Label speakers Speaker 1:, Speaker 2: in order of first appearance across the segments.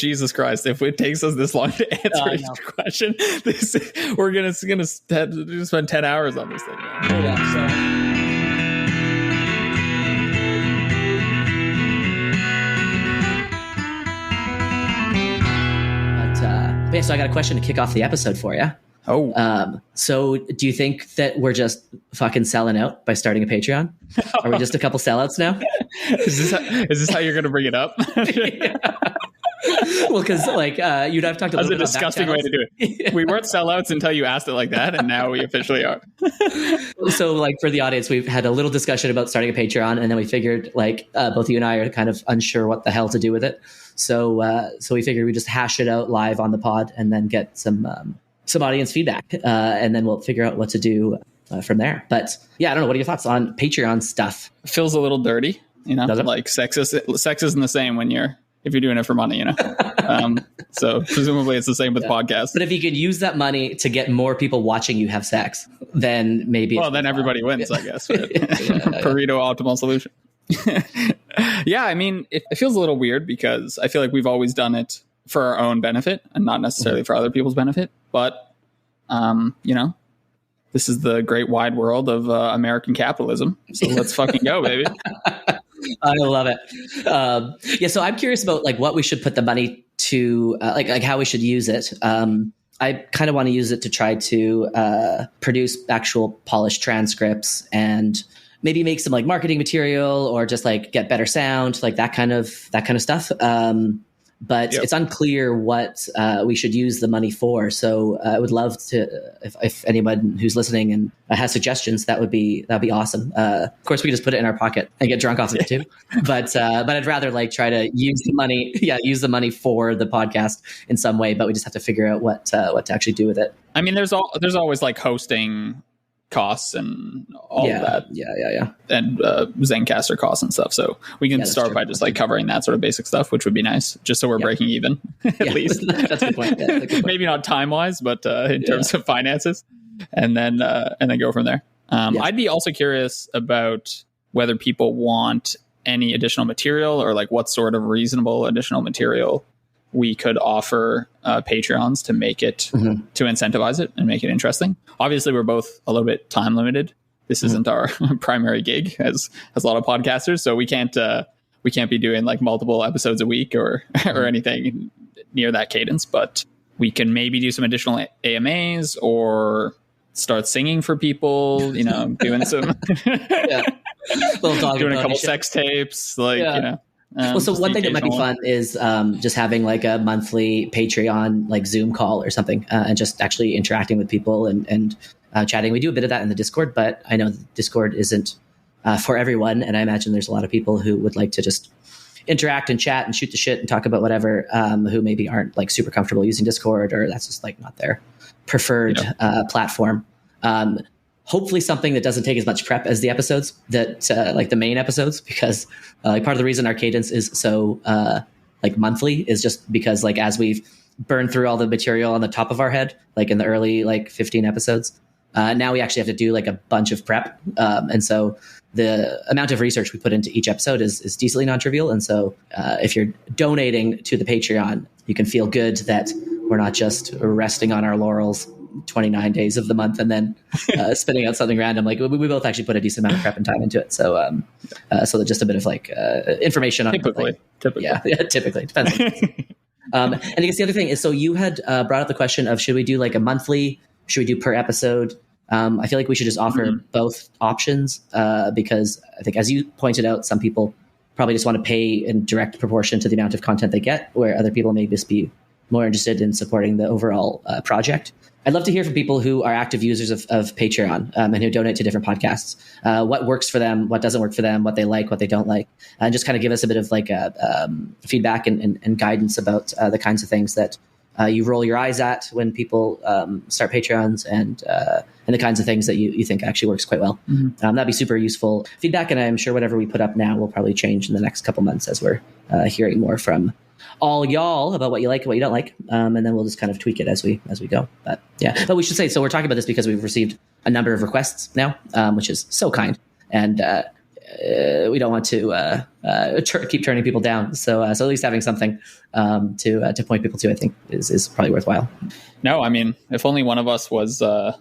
Speaker 1: Jesus Christ, if it takes us this long to answer each question, we're gonna spend 10 hours on this thing, man.
Speaker 2: Yeah, so. Yeah, so I got a question to kick off the episode for you. So do you think that we're just fucking selling out by starting a Patreon? Are we just a couple sellouts now?
Speaker 1: Is this how you're going to bring it up?
Speaker 2: Well, because you'd have talked a little bit about
Speaker 1: disgusting way to do it. We weren't sellouts until you asked it like that, and now we officially are.
Speaker 2: So for the audience, we've had a little discussion about starting a Patreon, and then we figured both you and I are kind of unsure what the hell to do with it. So we figured we just hash it out live on the pod and then get some audience feedback, and then we'll figure out what to do from there. But yeah, I don't know. What are your thoughts on Patreon stuff?
Speaker 1: It feels a little dirty, like sex isn't the same if you're doing it for money, So presumably it's the same with podcasts.
Speaker 2: But if you could use that money to get more people watching you have sex, then maybe
Speaker 1: then everybody wins, I guess. Pareto optimal solution. Yeah, I mean, it feels a little weird because I feel like we've always done it for our own benefit and not necessarily for other people's benefit. But, this is the great wide world of American capitalism. So let's fucking go, baby.
Speaker 2: I love it. So I'm curious about what we should put the money to, how we should use it. I kind of want to use it to try to produce actual polished transcripts and maybe make some marketing material or just get better sound, that kind of stuff. But it's unclear what we should use the money for. So I would love to, if anyone who's listening and has suggestions, that'd be awesome. Of course, we can just put it in our pocket and get drunk off of it too. But I'd rather try to use the money for the podcast in some way. But we just have to figure out what to actually do with it.
Speaker 1: I mean, there's always hosting costs and all of that.
Speaker 2: Yeah.
Speaker 1: And Zencastr costs and stuff. So we can start by just covering that sort of basic stuff, which would be nice, just so we're breaking even at least.
Speaker 2: That's a good point. Yeah,
Speaker 1: maybe not time wise, but in terms of finances, and then go from there. I'd be also curious about whether people want any additional material or what sort of reasonable additional material we could offer Patreons to make it, to incentivize it and make it interesting. Obviously, we're both a little bit time limited. This isn't our primary gig as a lot of podcasters. So we can't be doing multiple episodes a week or anything near that cadence, but we can maybe do some additional AMAs or start singing for people, doing some, doing a couple sex tapes,
Speaker 2: so one thing that might be fun is just having a monthly Patreon Zoom call or something, and just actually interacting with people and chatting. We do a bit of that in the Discord, but I know the Discord isn't for everyone, and I imagine there's a lot of people who would like to just interact and chat and shoot the shit and talk about whatever, who maybe aren't super comfortable using Discord, or that's just not their preferred platform. Hopefully something that doesn't take as much prep as the episodes that the main episodes, because part of the reason our cadence is so monthly is just because as we've burned through all the material on the top of our head, in the early 15 episodes, now we actually have to do a bunch of prep. And so the amount of research we put into each episode is decently non-trivial. And so if you're donating to the Patreon, you can feel good that we're not just resting on our laurels 29 days of the month and then spitting out something random. We both actually put a decent amount of prep and time into it. So so just a bit of information on
Speaker 1: typically.
Speaker 2: Typically depends. And I guess the other thing is, so you had brought up the question of, should we do a monthly, should we do per episode? I feel like we should just offer both options, because I think, as you pointed out, some people probably just want to pay in direct proportion to the amount of content they get, where other people may just be more interested in supporting the overall project. I'd love to hear from people who are active users of Patreon, and who donate to different podcasts. What works for them, what doesn't work for them, what they like, what they don't like, and just kind of give us a bit of feedback and guidance about the kinds of things that you roll your eyes at when people start Patreons, and the kinds of things that you think actually works quite well. That'd be super useful feedback, and I'm sure whatever we put up now will probably change in the next couple months as we're hearing more from all y'all about what you like and what you don't like, and then we'll just kind of tweak it as we go. But we should say, so we're talking about this because we've received a number of requests now, which is so kind, and we don't want to keep turning people down. So at least having something to point people to, I think, is probably worthwhile.
Speaker 1: No, I mean, if only one of us was a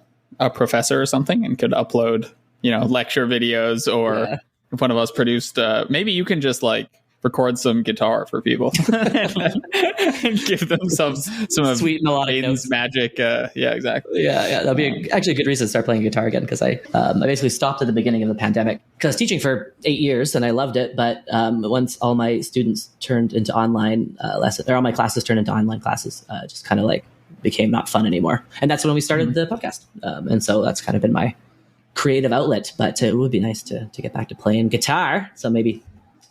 Speaker 1: professor or something and could upload, lecture videos, or if one of us produced, maybe you can just like record some guitar for people and give themselves some of
Speaker 2: sweet melodic notes.
Speaker 1: Magic. Yeah, exactly.
Speaker 2: Yeah. That'd be actually a good reason to start playing guitar again, because I basically stopped at the beginning of the pandemic because I was teaching for 8 years and I loved it. But once all my students turned into online lessons, or all my classes turned into online classes, just kind of like became not fun anymore. And that's when we started the podcast. And so that's kind of been my creative outlet. But it would be nice to get back to playing guitar. So maybe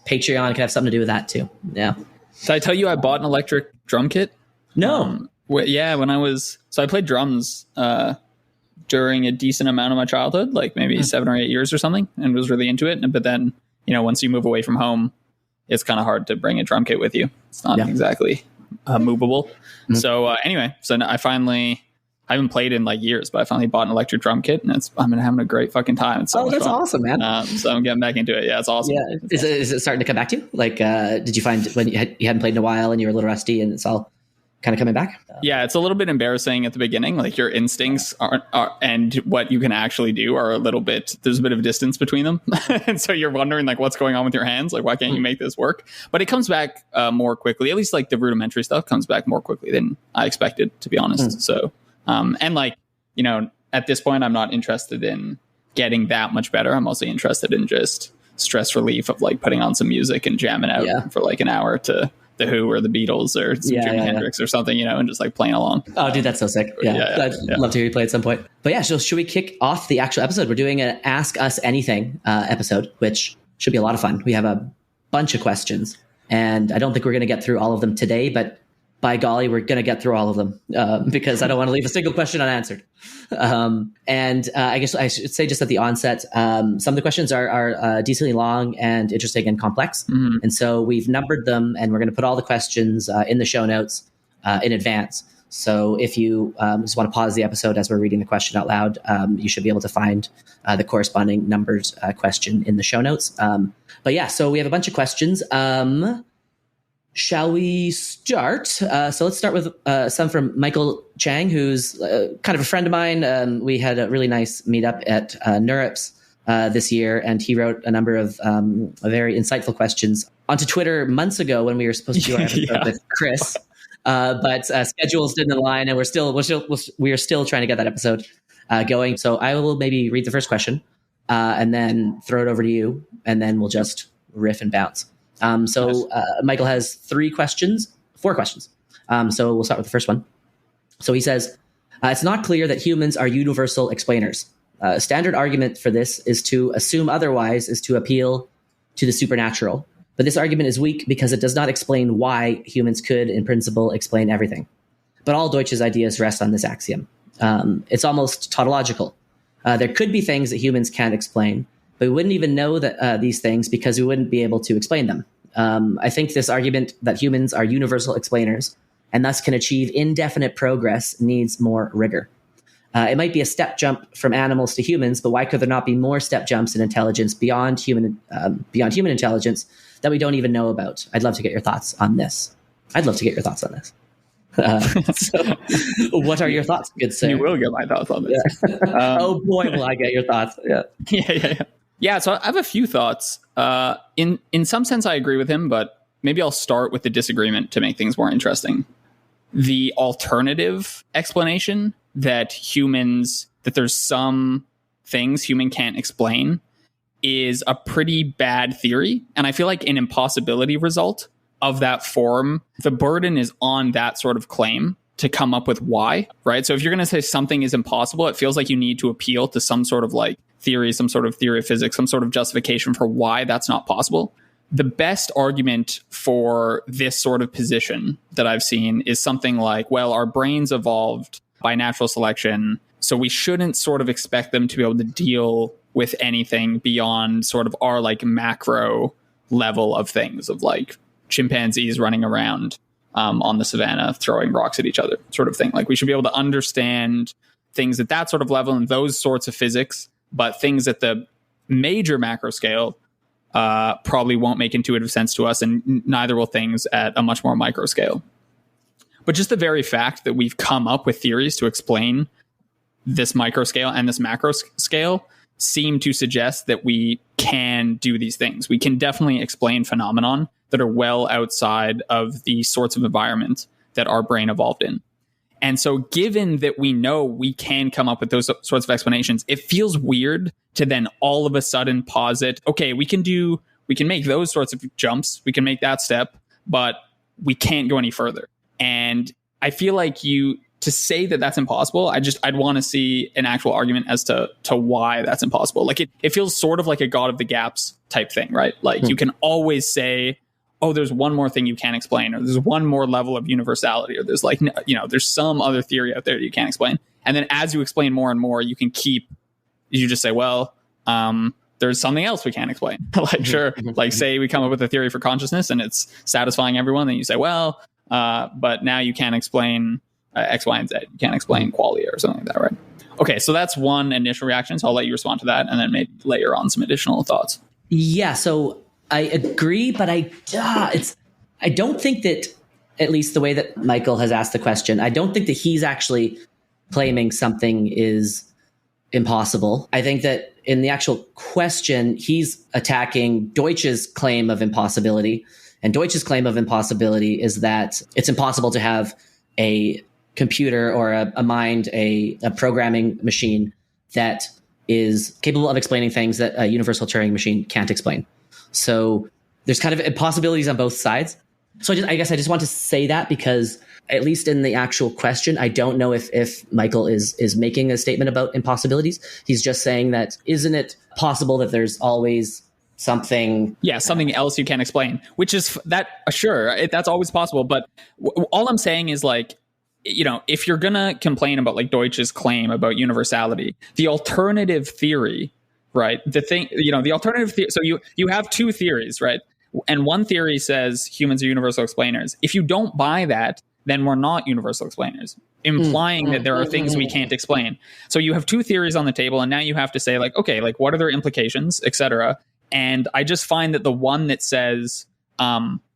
Speaker 2: Patreon could have something to do with that too. Yeah.
Speaker 1: Did I tell you I bought an electric drum kit?
Speaker 2: No.
Speaker 1: When I played drums during a decent amount of my childhood, like maybe 7 or 8 years or something, and was really into it. But then, once you move away from home, it's kind of hard to bring a drum kit with you. It's not exactly movable. Mm-hmm. So anyway, I haven't played in like years, but I finally bought an electric drum kit, and I'm having a great fucking time. It's so
Speaker 2: that's
Speaker 1: fun.
Speaker 2: Awesome, man.
Speaker 1: So I'm getting back into it. Yeah, it's awesome.
Speaker 2: Yeah. Is it starting to come back to you? Like, did you find when you hadn't played in a while and you were a little rusty and it's all kind of coming back?
Speaker 1: Yeah, it's a little bit embarrassing at the beginning. Like your instincts are and what you can actually do are there's a bit of distance between them. And so you're wondering like what's going on with your hands? Like, why can't you make this work? But it comes back more quickly. At least like the rudimentary stuff comes back more quickly than I expected, to be honest. So, and like, at this point, I'm not interested in getting that much better. I'm mostly interested in just stress relief of like putting on some music and jamming out for like an hour to The Who or the Beatles or some Jimi Hendrix or something, and just like playing along.
Speaker 2: Oh, dude, that's so sick. Yeah. I'd love to hear you play at some point. But yeah, so should we kick off the actual episode? We're doing an Ask Us Anything episode, which should be a lot of fun. We have a bunch of questions, and I don't think we're going to get through all of them today, but by golly, we're going to get through all of them because I don't want to leave a single question unanswered. And I guess I should say just at the onset, some of the questions are decently long and interesting and complex. Mm-hmm. And so we've numbered them, and we're going to put all the questions in the show notes in advance. So if you just want to pause the episode as we're reading the question out loud, you should be able to find the corresponding numbers question in the show notes. But yeah, so we have a bunch of questions. Shall we start? So let's start with some from Michael Chang, who's kind of a friend of mine. We had a really nice meetup at NeurIPS this year, and he wrote a number of very insightful questions onto Twitter months ago when we were supposed to do our episode with Chris. But schedules didn't align, and we are still trying to get that episode going. So I will maybe read the first question and then throw it over to you, and then we'll just riff and bounce. Michael has 4 questions. So we'll start with the first one. So he says, it's not clear that humans are universal explainers. Standard argument for this is to assume otherwise is to appeal to the supernatural. But this argument is weak because it does not explain why humans could, in principle, explain everything. But all Deutsch's ideas rest on this axiom. It's almost tautological. There could be things that humans can't explain, but we wouldn't even know that these things because we wouldn't be able to explain them. I think this argument that humans are universal explainers and thus can achieve indefinite progress needs more rigor. It might be a step jump from animals to humans, but why could there not be more step jumps in intelligence beyond human intelligence that we don't even know about? I'd love to get your thoughts on this. So, what are your thoughts, good sir?
Speaker 1: You will get my thoughts on this.
Speaker 2: Yeah. Oh boy, will I get your thoughts? Yeah.
Speaker 1: Yeah, so I have a few thoughts. In some sense, I agree with him, but maybe I'll start with the disagreement to make things more interesting. The alternative explanation that there's some things human can't explain is a pretty bad theory. And I feel like an impossibility result of that form, the burden is on that sort of claim to come up with why, right? So if you're going to say something is impossible, it feels like you need to appeal to some sort of like theory, some sort of theory of physics, some sort of justification for why that's not possible. The best argument for this sort of position that I've seen is something like, well, our brains evolved by natural selection, so we shouldn't sort of expect them to be able to deal with anything beyond sort of our like macro level of things, of like chimpanzees running around on the savannah throwing rocks at each other sort of thing. Like we should be able to understand things at that sort of level and those sorts of physics, but things at the major macro scale, probably won't make intuitive sense to us, and neither will things at a much more micro scale. But just the very fact that we've come up with theories to explain this micro scale and this macro scale seem to suggest that we can do these things. We can definitely explain phenomenon that are well outside of the sorts of environment that our brain evolved in. And so given that we know we can come up with those sorts of explanations, it feels weird to then all of a sudden posit, okay, we can make those sorts of jumps, we can make that step, but we can't go any further. And I feel like to say that that's impossible, I'd want to see an actual argument as to why that's impossible. Like it feels sort of like a God of the gaps type thing, right? Like you can always say, oh, there's one more thing you can't explain, or there's one more level of universality, or there's like, there's some other theory out there that you can't explain. And then as you explain more and more, you just say, well, there's something else we can't explain. Like, sure, like say we come up with a theory for consciousness and it's satisfying everyone. Then you say, well, but now you can't explain X, Y, and Z. You can't explain qualia or something like that, right? Okay, so that's one initial reaction. So I'll let you respond to that and then maybe layer on some additional thoughts.
Speaker 2: Yeah, so I agree, but I don't think that, at least the way that Michael has asked the question, I don't think that he's actually claiming something is impossible. I think that in the actual question, he's attacking Deutsch's claim of impossibility. And Deutsch's claim of impossibility is that it's impossible to have a computer or a mind, a programming machine that is capable of explaining things that a universal Turing machine can't explain. So there's kind of impossibilities on both sides. So I guess I just want to say that because at least in the actual question, I don't know if Michael is making a statement about impossibilities. He's just saying that, isn't it possible that there's always something
Speaker 1: else you can't explain, which is that, sure, that's always possible. But all I'm saying is, like, if you're going to complain about like Deutsch's claim about universality, the alternative theory, right? The alternative theory. So you have two theories, right? And one theory says humans are universal explainers. If you don't buy that, then we're not universal explainers, implying that there are things we can't explain. So you have two theories on the table, and now you have to say, like, okay, like what are their implications, etc. And I just find that the one that says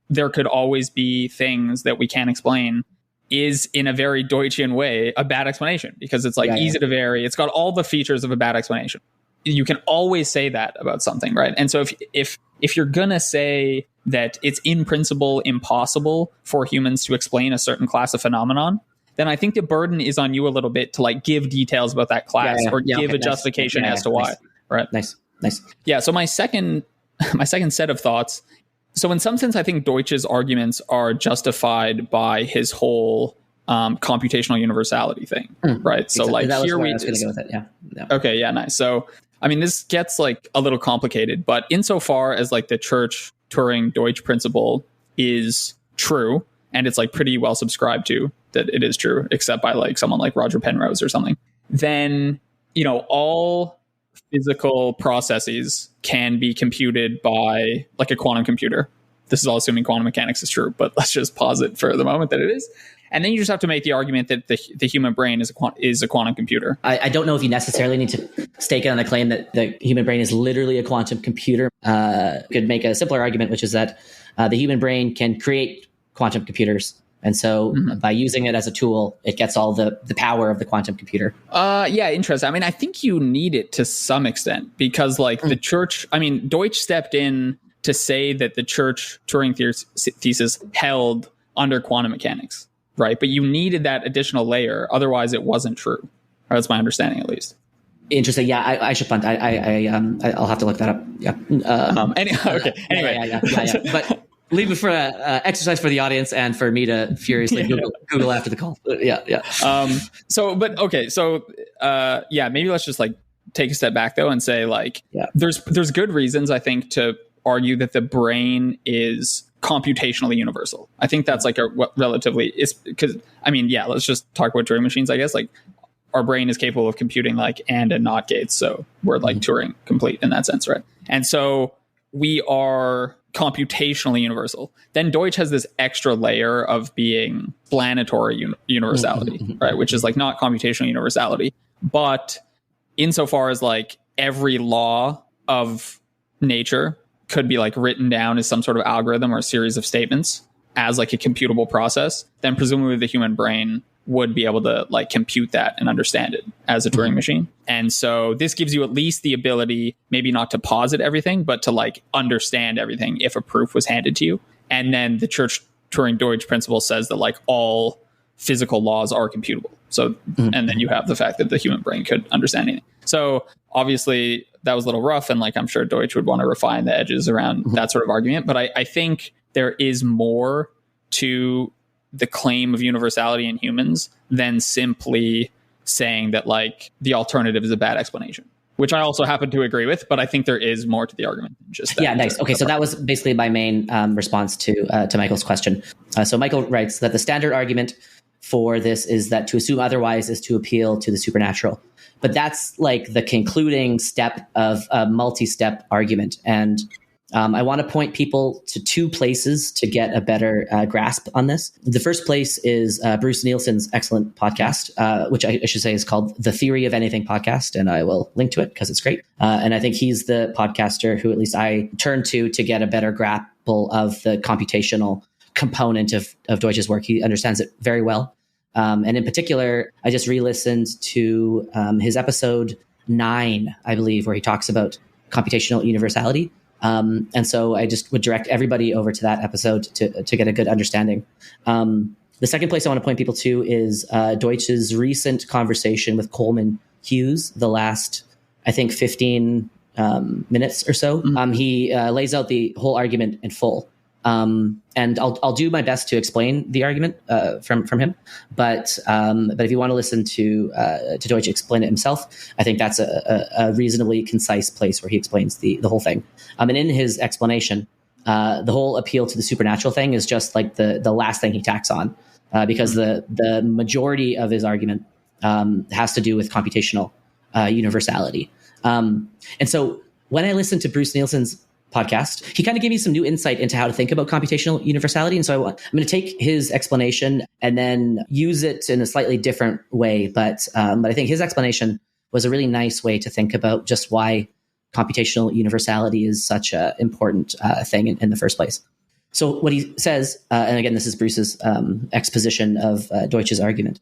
Speaker 1: there could always be things that we can't explain is, in a very Deutschian way, a bad explanation, because it's like easy to vary. It's got all the features of a bad explanation. You can always say that about something, right? And so if you're gonna say that it's in principle impossible for humans to explain a certain class of phenomenon, then I think the burden is on you a little bit to like give details about that class or give a justification as to why. Right?
Speaker 2: Nice.
Speaker 1: Yeah. So my second set of thoughts. So in some sense, I think Deutsch's arguments are justified by his whole computational universality thing, right? So like here I was going to go with it. Yeah. Okay. Yeah. Nice. So I mean, this gets like a little complicated, but insofar as like the Church Turing Deutsch principle is true, and it's like pretty well subscribed to that it is true, except by like someone like Roger Penrose or something, then, all physical processes can be computed by like a quantum computer. This is all assuming quantum mechanics is true, but let's just posit for the moment that it is. And then you just have to make the argument that the human brain is a quantum computer.
Speaker 2: I don't know if you necessarily need to stake it on the claim that the human brain is literally a quantum computer. Could make a simpler argument, which is that the human brain can create quantum computers. And so by using it as a tool, it gets all the power of the quantum computer.
Speaker 1: Yeah, interesting. I mean, I think you need it to some extent because like the Church, I mean, Deutsch stepped in to say that the Church Turing thesis held under quantum mechanics. Right. But you needed that additional layer. Otherwise, it wasn't true. Or that's my understanding, at least.
Speaker 2: Interesting. Yeah, I should punt. I'll have to look that up. Yeah.
Speaker 1: Okay. Anyway.
Speaker 2: Yeah. But leave it for exercise for the audience and for me to furiously Google after the call. Yeah.
Speaker 1: So maybe let's just like take a step back, though, and say like there's good reasons, I think, to argue that the brain is computationally universal. I think that's like let's just talk about Turing machines, I guess. Like our brain is capable of computing like and not gates. So we're like Turing complete in that sense, right? And so we are computationally universal. Then Deutsch has this extra layer of being explanatory universality, right? Which is like not computational universality, but insofar as like every law of nature could be like written down as some sort of algorithm or a series of statements as like a computable process, then presumably the human brain would be able to like compute that and understand it as a Turing machine. And so this gives you at least the ability, maybe not to posit everything, but to like understand everything if a proof was handed to you. And then the Turing-Deutsch principle says that like all physical laws are computable. So, and then you have the fact that the human brain could understand anything. So obviously that was a little rough, and like I'm sure Deutsch would want to refine the edges around that sort of argument. But I think there is more to the claim of universality in humans than simply saying that like the alternative is a bad explanation, which I also happen to agree with. But I think there is more to the argument than just that.
Speaker 2: Yeah, nice. Okay, so that was basically my main response to Michael's question. So Michael writes that the standard argument for this is that to assume otherwise is to appeal to the supernatural. But that's like the concluding step of a multi-step argument. And I want to point people to two places to get a better grasp on this. The first place is Bruce Nielsen's excellent podcast, which I should say is called The Theory of Anything podcast. And I will link to it because it's great. And I think he's the podcaster who at least I turn to get a better grapple of the computational component of Deutsch's work. He understands it very well. And in particular, I just re-listened to his episode 9, I believe, where he talks about computational universality. And so I just would direct everybody over to that episode to get a good understanding. The second place I want to point people to is Deutsch's recent conversation with Coleman Hughes, the last, I think, 15 minutes or so. He lays out the whole argument in full. And I'll do my best to explain the argument from him. But if you want to listen to Deutsch explain it himself, I think that's a reasonably concise place where he explains the whole thing. And in his explanation, the whole appeal to the supernatural thing is just like the last thing he tacks on, because the majority of his argument has to do with computational universality. And so when I listened to Bruce Nielsen's podcast, he kind of gave me some new insight into how to think about computational universality. And so I'm going to take his explanation and then use it in a slightly different way. But I think his explanation was a really nice way to think about just why computational universality is such an important thing in the first place. So what he says, and again, this is Bruce's exposition of Deutsch's argument,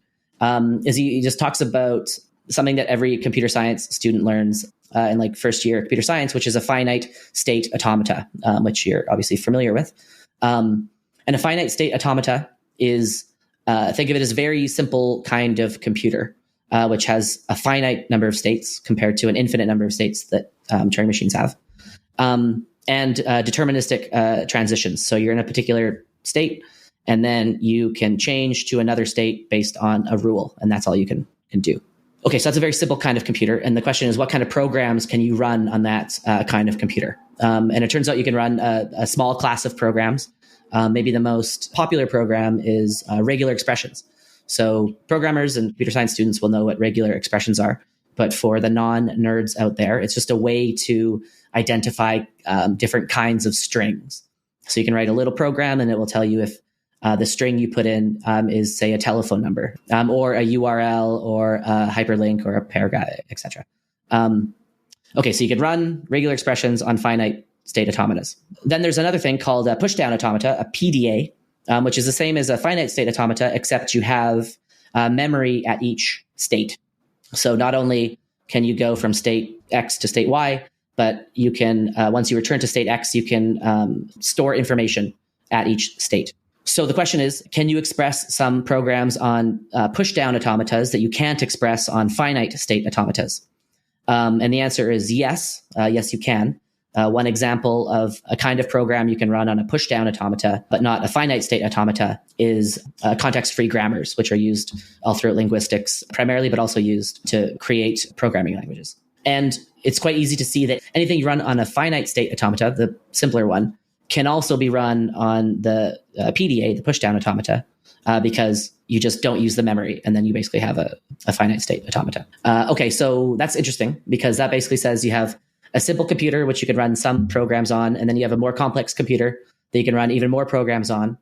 Speaker 2: is he just talks about something that every computer science student learns in like first year computer science, which is a finite state automata, which you're obviously familiar with. And a finite state automata is, think of it as a very simple kind of computer, which has a finite number of states compared to an infinite number of states that Turing machines have, and deterministic transitions. So you're in a particular state, and then you can change to another state based on a rule, and that's all you can do. Okay, so that's a very simple kind of computer. And the question is, what kind of programs can you run on that kind of computer? And it turns out you can run a small class of programs. Maybe the most popular program is regular expressions. So programmers and computer science students will know what regular expressions are. But for the non-nerds out there, it's just a way to identify different kinds of strings. So you can write a little program and it will tell you if the string you put in is, say, a telephone number, or a URL, or a hyperlink, or a paragraph, etc. Okay, so you can run regular expressions on finite state automatas. Then there's another thing called a pushdown automata, a PDA, which is the same as a finite state automata, except you have memory at each state. So not only can you go from state X to state Y, but you can, once you return to state X, you can store information at each state. So the question is, can you express some programs on push-down automatas that you can't express on finite state automatas? And the answer is yes. Yes, you can. One example of a kind of program you can run on a push-down automata, but not a finite state automata, is context-free grammars, which are used all throughout linguistics primarily, but also used to create programming languages. And it's quite easy to see that anything you run on a finite state automata, the simpler one, can also be run on the PDA, the pushdown automata, because you just don't use the memory, and then you basically have a finite state automata. Okay, so that's interesting, because that basically says you have a simple computer, which you can run some programs on, and then you have a more complex computer that you can run even more programs on.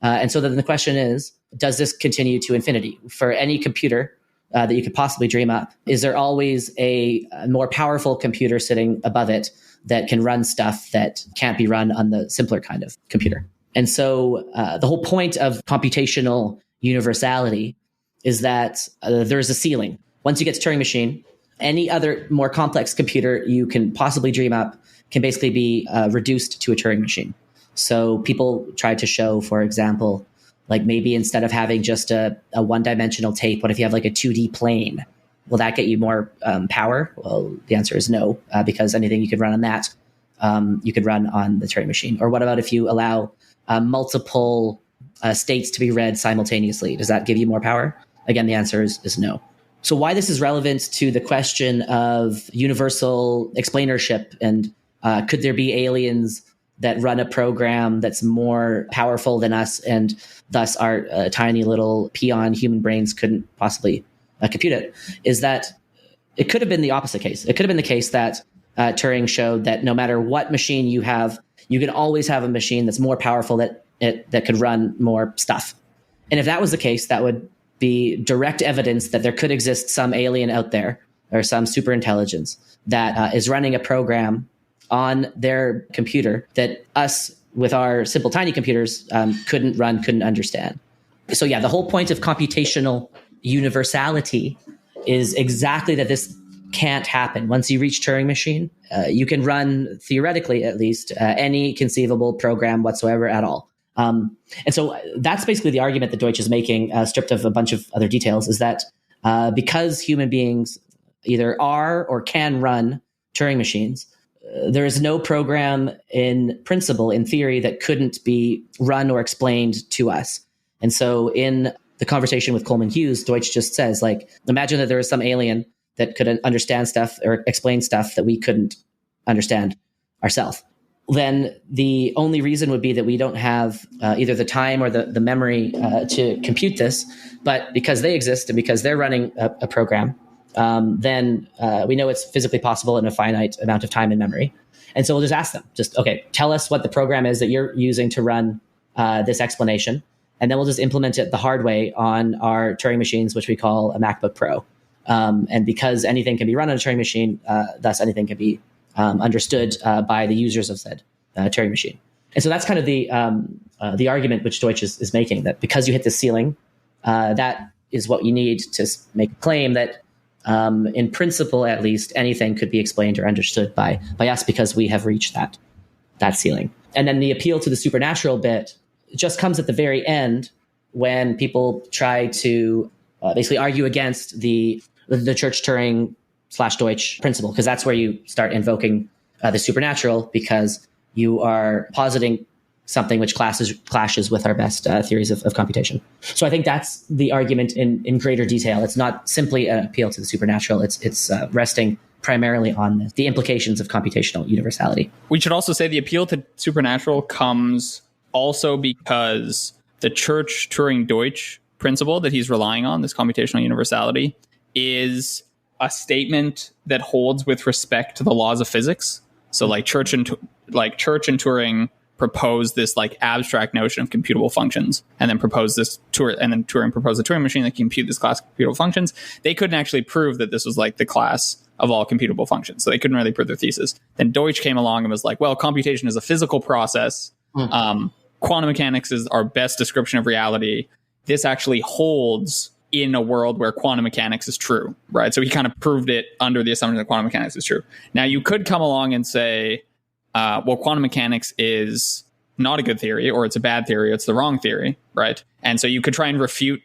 Speaker 2: And so then the question is, does this continue to infinity? For any computer that you could possibly dream up, is there always a more powerful computer sitting above it that can run stuff that can't be run on the simpler kind of computer. And so the whole point of computational universality is that there's a ceiling. Once you get to Turing machine, any other more complex computer you can possibly dream up can basically be reduced to a Turing machine. So people try to show, for example, like maybe instead of having just a one-dimensional tape, what if you have like a 2D plane? Will that get you more power? Well, the answer is no, because anything you could run on that, you could run on the Turing machine. Or what about if you allow multiple states to be read simultaneously? Does that give you more power? Again, the answer is no. So why this is relevant to the question of universal explainership and could there be aliens that run a program that's more powerful than us and thus our tiny little peon human brains couldn't possibly compute it, is that it could have been the opposite case. It could have been the case that Turing showed that no matter what machine you have, you can always have a machine that's more powerful that could run more stuff. And if that was the case, that would be direct evidence that there could exist some alien out there or some super intelligence that is running a program on their computer that us with our simple tiny computers couldn't understand. So yeah, the whole point of computational universality is exactly that this can't happen. Once you reach Turing machine, you can run, theoretically at least, any conceivable program whatsoever at all. And so that's basically the argument that Deutsch is making, stripped of a bunch of other details, is that because human beings either are or can run Turing machines, there is no program in principle, in theory, that couldn't be run or explained to us. And so in the conversation with Coleman Hughes, Deutsch just says, like, imagine that there is some alien that could understand stuff or explain stuff that we couldn't understand ourselves. Then the only reason would be that we don't have either the time or the memory to compute this. But because they exist and because they're running a program, then we know it's physically possible in a finite amount of time and memory. And so we'll just ask them, okay, tell us what the program is that you're using to run this explanation. And then we'll just implement it the hard way on our Turing machines, which we call a MacBook Pro. And because anything can be run on a Turing machine, thus anything can be understood by the users of said Turing machine. And so that's kind of the argument which Deutsch is making, that because you hit the ceiling, that is what you need to make a claim that in principle, at least, anything could be explained or understood by us because we have reached that ceiling. And then the appeal to the supernatural bit just comes at the very end when people try to basically argue against the Church-Turing / Deutsch principle, because that's where you start invoking the supernatural, because you are positing something which clashes with our best theories of computation. So I think that's the argument in greater detail. It's not simply an appeal to the supernatural. It's resting primarily on the implications of computational universality.
Speaker 1: We should also say the appeal to supernatural comes also because the Church-Turing-Deutsch principle that he's relying on, this computational universality, is a statement that holds with respect to the laws of physics. So like Church and Turing proposed this like abstract notion of computable functions, and then Turing proposed a Turing machine that can compute this class of computable functions. They couldn't actually prove that this was like the class of all computable functions, so they couldn't really prove their thesis. Then Deutsch came along and was like, well, computation is a physical process. Quantum mechanics is our best description of reality. This actually holds in a world where quantum mechanics is true, right? So he kind of proved it under the assumption that quantum mechanics is true. Now, you could come along and say, well, quantum mechanics is not a good theory, or it's a bad theory, it's the wrong theory, right? And so you could try and refute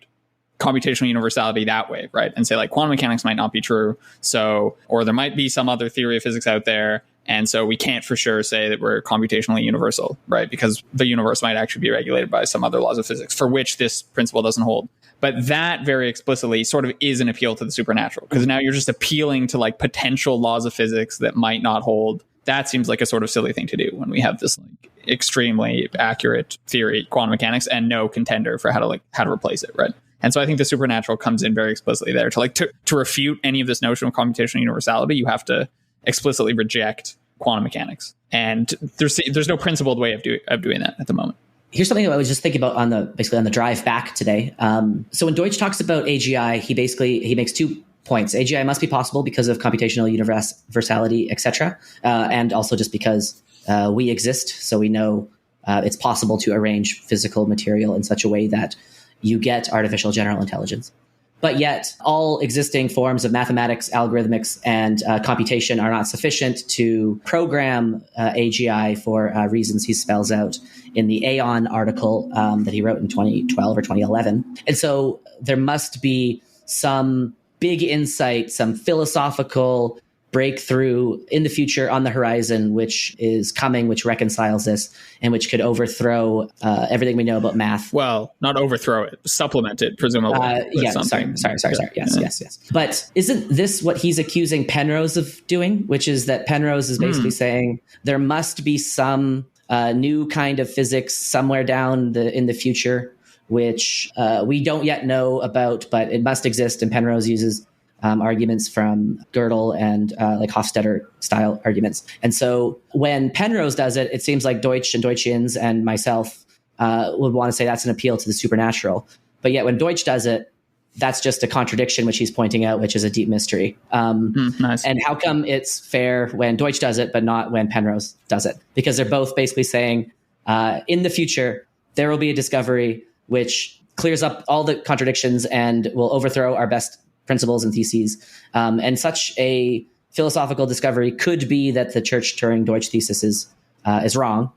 Speaker 1: computational universality that way, right? And say, like, quantum mechanics might not be true, so, or there might be some other theory of physics out there, and so we can't for sure say that we're computationally universal, right? Because the universe might actually be regulated by some other laws of physics for which this principle doesn't hold. But that very explicitly sort of is an appeal to the supernatural, because now you're just appealing to like potential laws of physics that might not hold. That seems like a sort of silly thing to do when we have this like extremely accurate theory, quantum mechanics, and no contender for how to replace it, right? And so I think the supernatural comes in very explicitly there. To refute any of this notion of computational universality, you have to explicitly reject quantum mechanics, and there's no principled way of doing that at the moment.
Speaker 2: Here's something I was just thinking about on the drive back today. So when Deutsch talks about AGI, he makes two points. AGI must be possible because of computational universality, etc., and also just because we exist, so we know it's possible to arrange physical material in such a way that you get artificial general intelligence. But yet, all existing forms of mathematics, algorithmics, and computation are not sufficient to program AGI for reasons he spells out in the Aeon article that he wrote in 2012 or 2011. And so there must be some big insight, some philosophical breakthrough in the future on the horizon, which is coming, which reconciles this, and which could overthrow everything we know about math.
Speaker 1: Well, not overthrow it, supplement it, presumably.
Speaker 2: Sorry. Yes. But isn't this what he's accusing Penrose of doing? Which is that Penrose is basically saying there must be some new kind of physics somewhere down in the future, which we don't yet know about, but it must exist. And Penrose uses arguments from Gödel and like Hofstadter style arguments. And so when Penrose does it, it seems like Deutsch and Deutschians and myself would want to say that's an appeal to the supernatural. But yet when Deutsch does it, that's just a contradiction, which he's pointing out, which is a deep mystery.
Speaker 1: Nice.
Speaker 2: And how come it's fair when Deutsch does it, but not when Penrose does it? Because they're both basically saying in the future, there will be a discovery which clears up all the contradictions and will overthrow our best principles and theses. And such a philosophical discovery could be that the Church-Turing Deutsch thesis is wrong,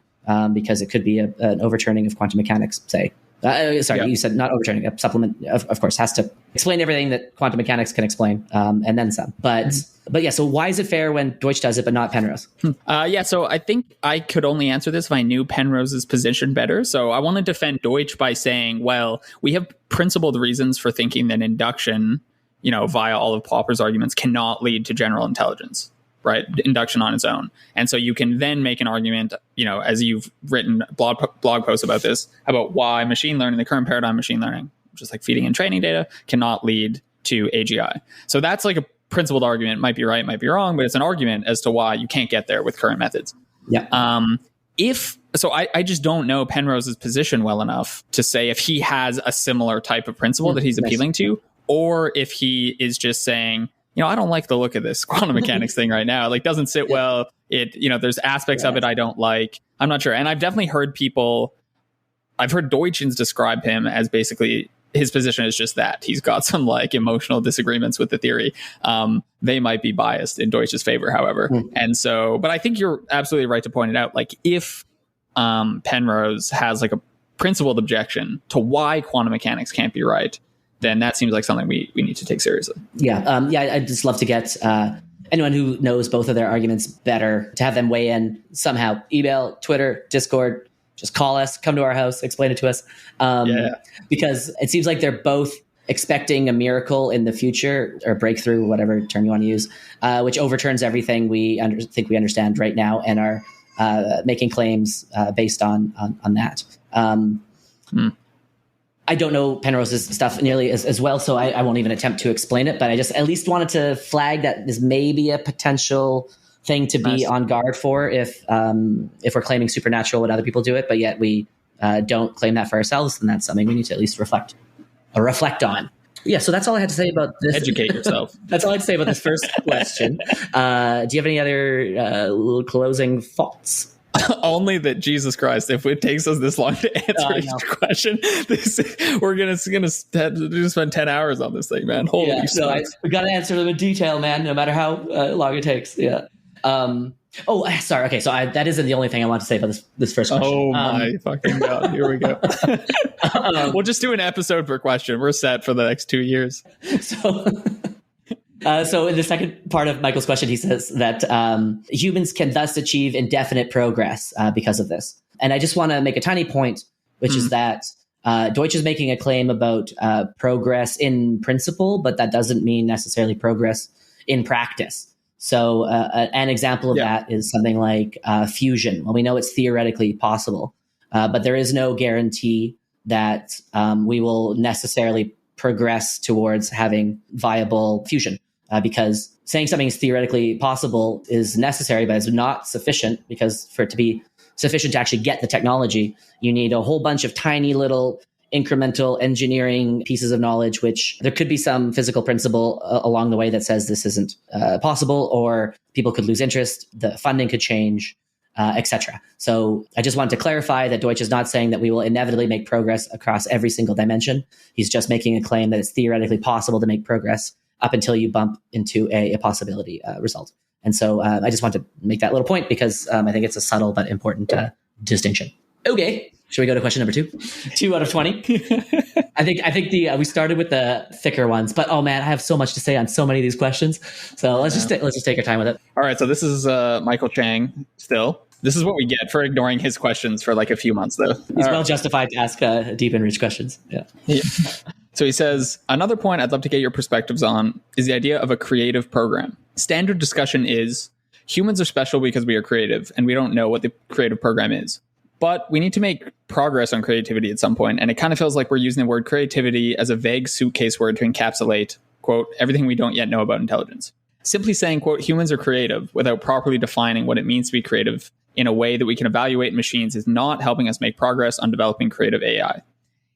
Speaker 2: because it could be an overturning of quantum mechanics, say. You said not overturning, a supplement, of course, has to explain everything that quantum mechanics can explain, and then some. But yeah, so why is it fair when Deutsch does it, but not Penrose?
Speaker 1: So I think I could only answer this if I knew Penrose's position better. So I want to defend Deutsch by saying, well, we have principled reasons for thinking that induction, via all of Popper's arguments, cannot lead to general intelligence, right? Induction on its own. And so you can then make an argument, as you've written blog posts about this, about why machine learning, the current paradigm machine learning, just like feeding and training data, cannot lead to AGI. So that's like a principled argument. Might be right, might be wrong, but it's an argument as to why you can't get there with current methods.
Speaker 2: Yeah.
Speaker 1: I just don't know Penrose's position well enough to say if he has a similar type of principle that he's appealing to, or if he is just saying, I don't like the look of this quantum mechanics thing right now. It doesn't sit well. There's aspects of it I don't like. I'm not sure. And I've definitely heard I've heard Deutschens describe him as basically his position is just that he's got some emotional disagreements with the theory. They might be biased in Deutsch's favor, however. And so, but I think you're absolutely right to point it out. If Penrose has a principled objection to why quantum mechanics can't be right, then that seems like something we need to take seriously.
Speaker 2: I'd just love to get anyone who knows both of their arguments better to have them weigh in somehow. Email, Twitter, Discord, just call us, come to our house, explain it to us. Because it seems like they're both expecting a miracle in the future, or breakthrough, whatever term you want to use, which overturns everything we think we understand right now, and are making claims based on that. I don't know Penrose's stuff nearly as well, so I won't even attempt to explain it, but I just at least wanted to flag that this may be a potential thing to be on guard for if we're claiming supernatural when other people do it, but yet we don't claim that for ourselves, then that's something we need to at least reflect on. Yeah, so that's all I had to say about this.
Speaker 1: Educate yourself.
Speaker 2: That's all I had to say about this first question. Do you have any other little closing thoughts?
Speaker 1: Only that, Jesus Christ, if it takes us this long to answer each question, we're gonna spend 10 hours on this thing, man. Holy shit.
Speaker 2: We gotta answer them in detail, man, no matter how long it takes. Yeah. Sorry. Okay, so that isn't the only thing I want to say about this first question.
Speaker 1: Oh my fucking God. Here we go. We'll just do an episode per question. We're set for the next 2 years.
Speaker 2: So in the second part of Michael's question, he says that humans can thus achieve indefinite progress because of this. And I just want to make a tiny point, which is that Deutsch is making a claim about progress in principle, but that doesn't mean necessarily progress in practice. So an example of that is something like fusion. Well, we know it's theoretically possible, but there is no guarantee that we will necessarily progress towards having viable fusion. Because saying something is theoretically possible is necessary, but it's not sufficient, because for it to be sufficient to actually get the technology, you need a whole bunch of tiny little incremental engineering pieces of knowledge, which there could be some physical principle along the way that says this isn't possible, or people could lose interest, the funding could change, etc. So I just wanted to clarify that Deutsch is not saying that we will inevitably make progress across every single dimension. He's just making a claim that it's theoretically possible to make progress up until you bump into a possibility result. And so I just want to make that little point because I think it's a subtle but important distinction. Okay. Should we go to question number 2? 2 out of 20. I think we started with the thicker ones, but oh man, I have so much to say on so many of these questions. So let's just take our time with it.
Speaker 1: All right. So this is Michael Chang still. This is what we get for ignoring his questions for like a few months, though.
Speaker 2: He's well justified to ask deep and rich questions. Yeah.
Speaker 1: So he says, another point I'd love to get your perspectives on is the idea of a creative program. Standard discussion is humans are special because we are creative and we don't know what the creative program is. But we need to make progress on creativity at some point, and it kind of feels like we're using the word creativity as a vague suitcase word to encapsulate, quote, everything we don't yet know about intelligence. Simply saying, quote, humans are creative without properly defining what it means to be creative in a way that we can evaluate machines is not helping us make progress on developing creative AI.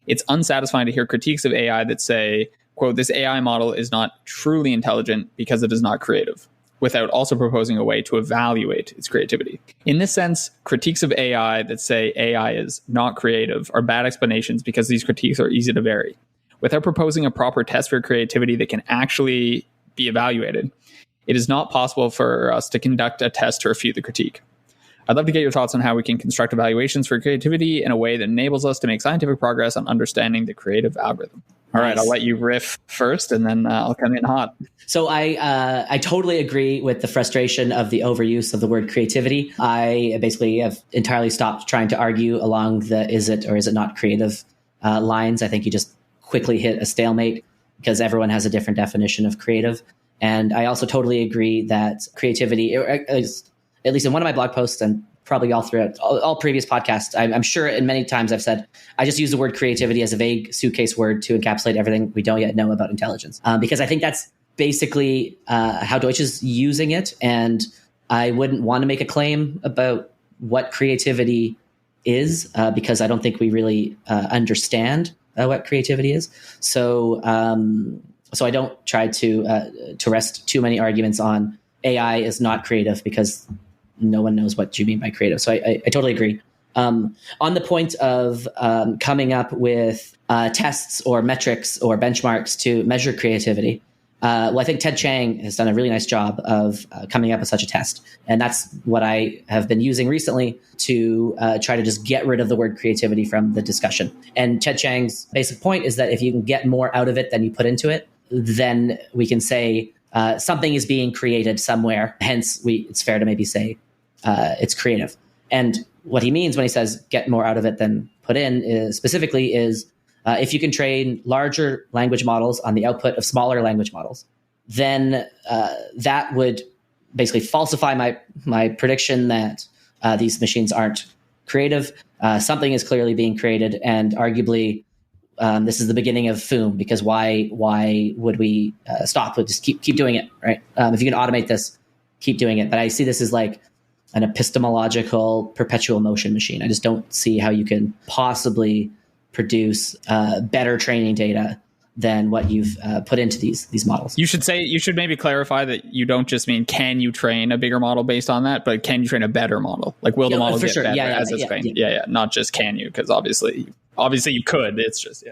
Speaker 1: It's unsatisfying to hear critiques of AI that say, quote, this AI model is not truly intelligent because it is not creative, without also proposing a way to evaluate its creativity. In this sense, critiques of AI that say AI is not creative are bad explanations because these critiques are easy to vary. Without proposing a proper test for creativity that can actually be evaluated, it is not possible for us to conduct a test to refute the critique. I'd love to get your thoughts on how we can construct evaluations for creativity in a way that enables us to make scientific progress on understanding the creative algorithm. All right, I'll let you riff first, and then I'll come in hot.
Speaker 2: So I totally agree with the frustration of the overuse of the word creativity. I basically have entirely stopped trying to argue along the is it or is it not creative lines. I think you just quickly hit a stalemate because everyone has a different definition of creative. And I also totally agree that creativity, at least in one of my blog posts and probably all throughout all previous podcasts, I'm sure in many times I've said, I just use the word creativity as a vague suitcase word to encapsulate everything we don't yet know about intelligence. Because I think that's basically how Deutsch is using it. And I wouldn't want to make a claim about what creativity is because I don't think we really understand what creativity is. So I don't try to rest too many arguments on AI is not creative because no one knows what you mean by creative. So I totally agree. On the point of coming up with tests or metrics or benchmarks to measure creativity, well, I think Ted Chiang has done a really nice job of coming up with such a test. And that's what I have been using recently to try to just get rid of the word creativity from the discussion. And Ted Chiang's basic point is that if you can get more out of it than you put into it, then we can say something is being created somewhere. Hence, it's fair to maybe say it's creative. And what he means when he says get more out of it than put in is if you can train larger language models on the output of smaller language models, then that would basically falsify my prediction that these machines aren't creative. Something is clearly being created, and arguably this is the beginning of FOOM, because why would we stop? We'll just keep doing it, right? If you can automate this, keep doing it. But I see this as like an epistemological perpetual motion machine. I just don't see how you can possibly produce better training data than what you've put into these models. You
Speaker 1: should maybe clarify that you don't just mean can you train a bigger model based on that, but can you train a better model? Like will the model get better as it's trained? Yeah, not just can you, because obviously you could. It's just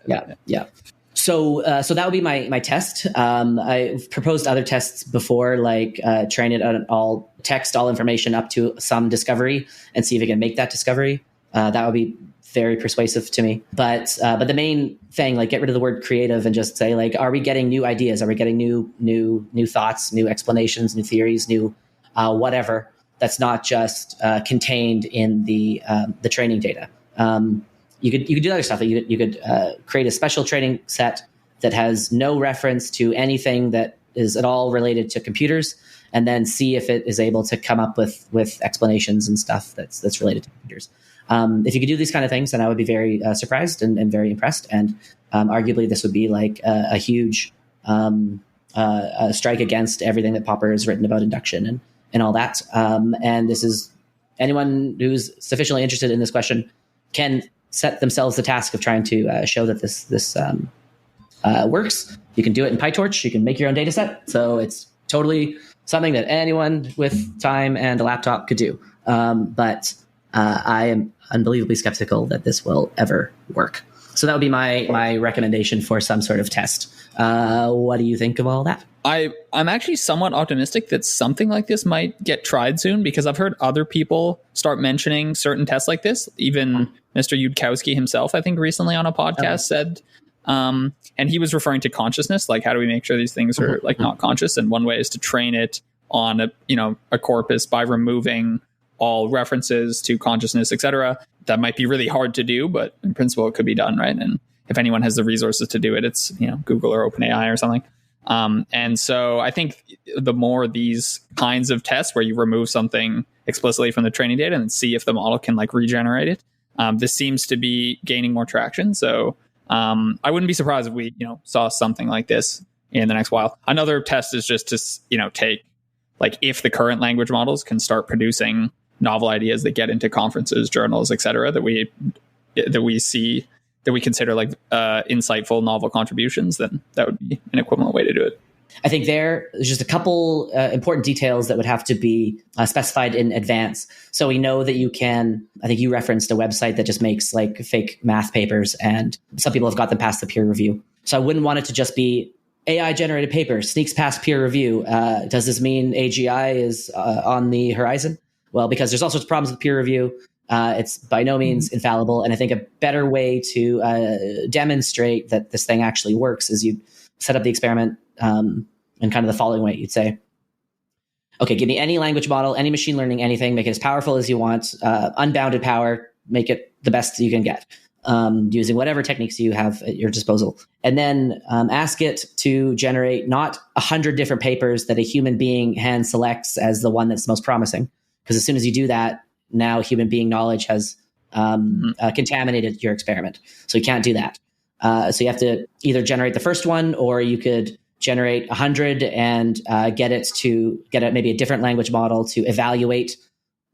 Speaker 2: yeah. So that would be my test. I've proposed other tests before, like train it on all text, all information up to some discovery, and see if it can make that discovery. That would be very persuasive to me. But the main thing, like, get rid of the word creative and just say, like, are we getting new ideas? Are we getting new thoughts, new explanations, new theories, new whatever? That's not just contained in the training data. You could do other stuff. You could create a special training set that has no reference to anything that is at all related to computers, and then see if it is able to come up with explanations and stuff that's related to computers. If you could do these kind of things, then I would be very surprised and very impressed. And arguably, this would be like a huge strike against everything that Popper has written about induction and all that. And this is anyone who's sufficiently interested in this question can set themselves the task of trying to show that this works. You can do it in PyTorch. You can make your own data set. So it's totally something that anyone with time and a laptop could do. But I am unbelievably skeptical that this will ever work. So that would be my recommendation for some sort of test. What do you think of all that?
Speaker 1: I'm actually somewhat optimistic that something like this might get tried soon, because I've heard other people start mentioning certain tests like this. Even Mr. Yudkowsky himself, I think, recently on a podcast said, and he was referring to consciousness, like how do we make sure these things are like not conscious? And one way is to train it on a corpus by removing all references to consciousness, etc. That might be really hard to do, but in principle, it could be done, right? And if anyone has the resources to do it, it's Google or OpenAI or something. And so I think the more these kinds of tests where you remove something explicitly from the training data and see if the model can like regenerate it, this seems to be gaining more traction. So I wouldn't be surprised if we saw something like this in the next while. Another test is just to take, like, if the current language models can start producing novel ideas that get into conferences, journals, etc., that we consider like insightful novel contributions, then that would be an equivalent way to do it.
Speaker 2: I think there's just a couple important details that would have to be specified in advance. So we know that you can, I think you referenced a website that just makes like fake math papers, and some people have got them past the peer review. So I wouldn't want it to just be AI generated paper, sneaks past peer review. Does this mean AGI is on the horizon? Well, because there's all sorts of problems with peer review. It's by no means infallible. And I think a better way to demonstrate that this thing actually works is you set up the experiment in kind of the following way. You'd say, okay, give me any language model, any machine learning, anything, make it as powerful as you want, unbounded power, make it the best you can get, using whatever techniques you have at your disposal. And then ask it to generate not 100 different papers that a human being hand selects as the one that's most promising. Because as soon as you do that, now human being knowledge has contaminated your experiment. So you can't do that. So you have to either generate the first one, or you could generate 100 and get maybe a different language model to evaluate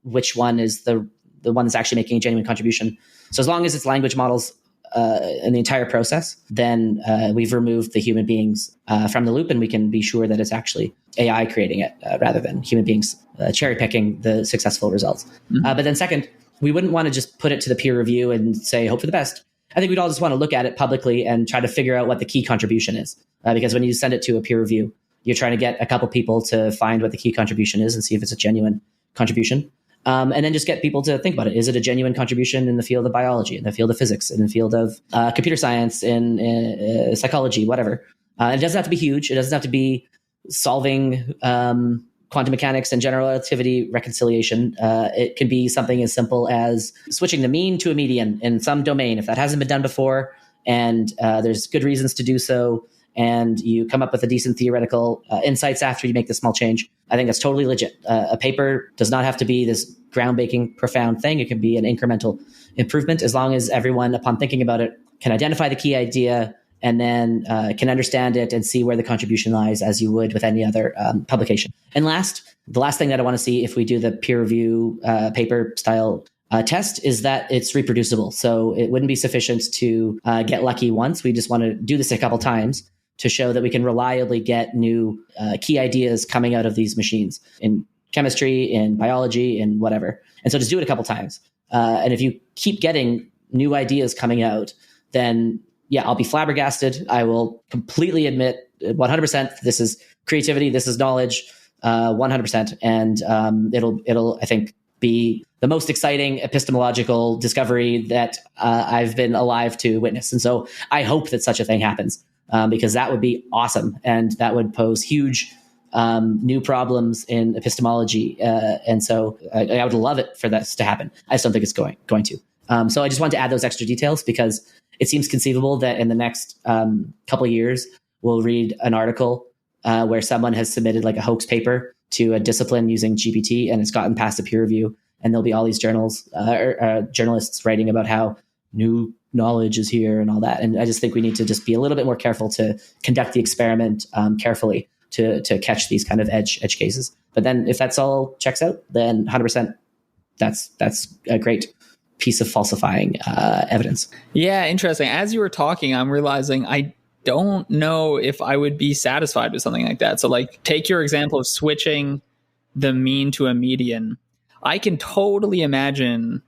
Speaker 2: which one is the one that's actually making a genuine contribution. So as long as it's language models in the entire process, then we've removed the human beings from the loop, and we can be sure that it's actually AI creating it rather than human beings cherry picking the successful results. But then second, we wouldn't want to just put it to the peer review and say, hope for the best. I think we'd all just want to look at it publicly and try to figure out what the key contribution is. Because when you send it to a peer review, you're trying to get a couple people to find what the key contribution is and see if it's a genuine contribution. And then just get people to think about it. Is it a genuine contribution in the field of biology, in the field of physics, in the field of computer science, in psychology, whatever? It doesn't have to be huge. It doesn't have to be solving quantum mechanics and general relativity reconciliation. It can be something as simple as switching the mean to a median in some domain, if that hasn't been done before, and there's good reasons to do so, and you come up with a decent theoretical insights after you make the small change. I think that's totally legit. A paper does not have to be this groundbreaking, profound thing. It can be an incremental improvement, as long as everyone, upon thinking about it, can identify the key idea and then can understand it and see where the contribution lies, as you would with any other publication. And the last thing that I want to see if we do the peer review paper style test is that it's reproducible. So it wouldn't be sufficient to get lucky once. We just want to do this a couple times to show that we can reliably get new key ideas coming out of these machines in chemistry, in biology, in whatever. And so just do it a couple times. And if you keep getting new ideas coming out, then yeah, I'll be flabbergasted. I will completely admit 100% this is creativity, this is knowledge, 100%. And it'll I think be the most exciting epistemological discovery that I've been alive to witness. And so I hope that such a thing happens. Because that would be awesome, and that would pose huge new problems in epistemology. And so I would love it for this to happen. I just don't think it's going to. So I just wanted to add those extra details, because it seems conceivable that in the next couple of years, we'll read an article where someone has submitted like a hoax paper to a discipline using GPT, and it's gotten past a peer review. And there'll be all these journalists writing about how new knowledge is here and all that. And I just think we need to just be a little bit more careful to conduct the experiment carefully to catch these kind of edge cases. But then if that's all checks out, then 100%, that's great. piece of falsifying evidence.
Speaker 1: Yeah, interesting. As you were talking, I'm realizing I don't know if I would be satisfied with something like that. So like, take your example of switching the mean to a median. I can totally imagine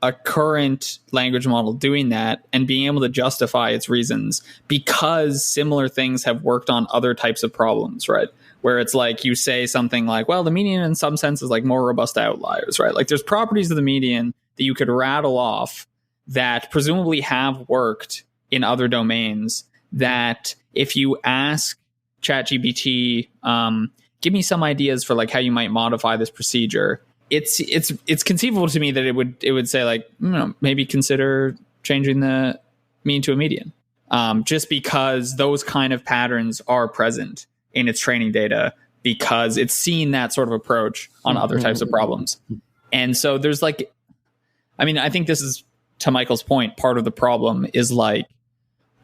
Speaker 1: a current language model doing that and being able to justify its reasons because similar things have worked on other types of problems, right? Where it's like you say something like, well, the median in some sense is like more robust to outliers, right? Like there's properties of the median that you could rattle off that presumably have worked in other domains that if you ask ChatGPT, give me some ideas for like how you might modify this procedure, it's conceivable to me that it would say like, maybe consider changing the mean to a median, just because those kind of patterns are present in its training data because it's seen that sort of approach on other types of problems. And so there's like, I mean, I think this is, to Michael's point, part of the problem is like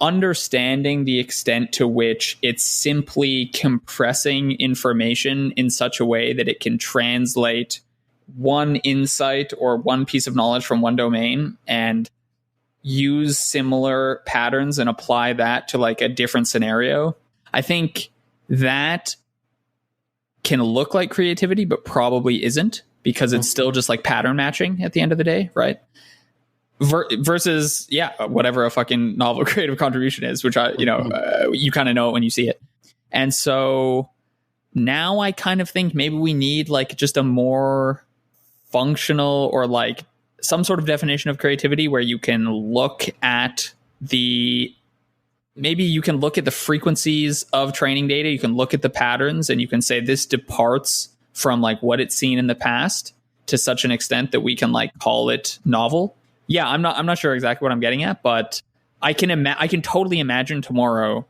Speaker 1: understanding the extent to which it's simply compressing information in such a way that it can translate one insight or one piece of knowledge from one domain and use similar patterns and apply that to like a different scenario. I think that can look like creativity, but probably isn't, because it's still just like pattern matching at the end of the day, right? Versus, whatever a fucking novel creative contribution is, which you kind of know it when you see it. And so now I kind of think maybe we need like just a more functional or like some sort of definition of creativity where you can look at maybe you can look at the frequencies of training data, you can look at the patterns, and you can say this departs from like what it's seen in the past to such an extent that we can like call it novel. Yeah, I'm not sure exactly what I'm getting at, but I can totally imagine tomorrow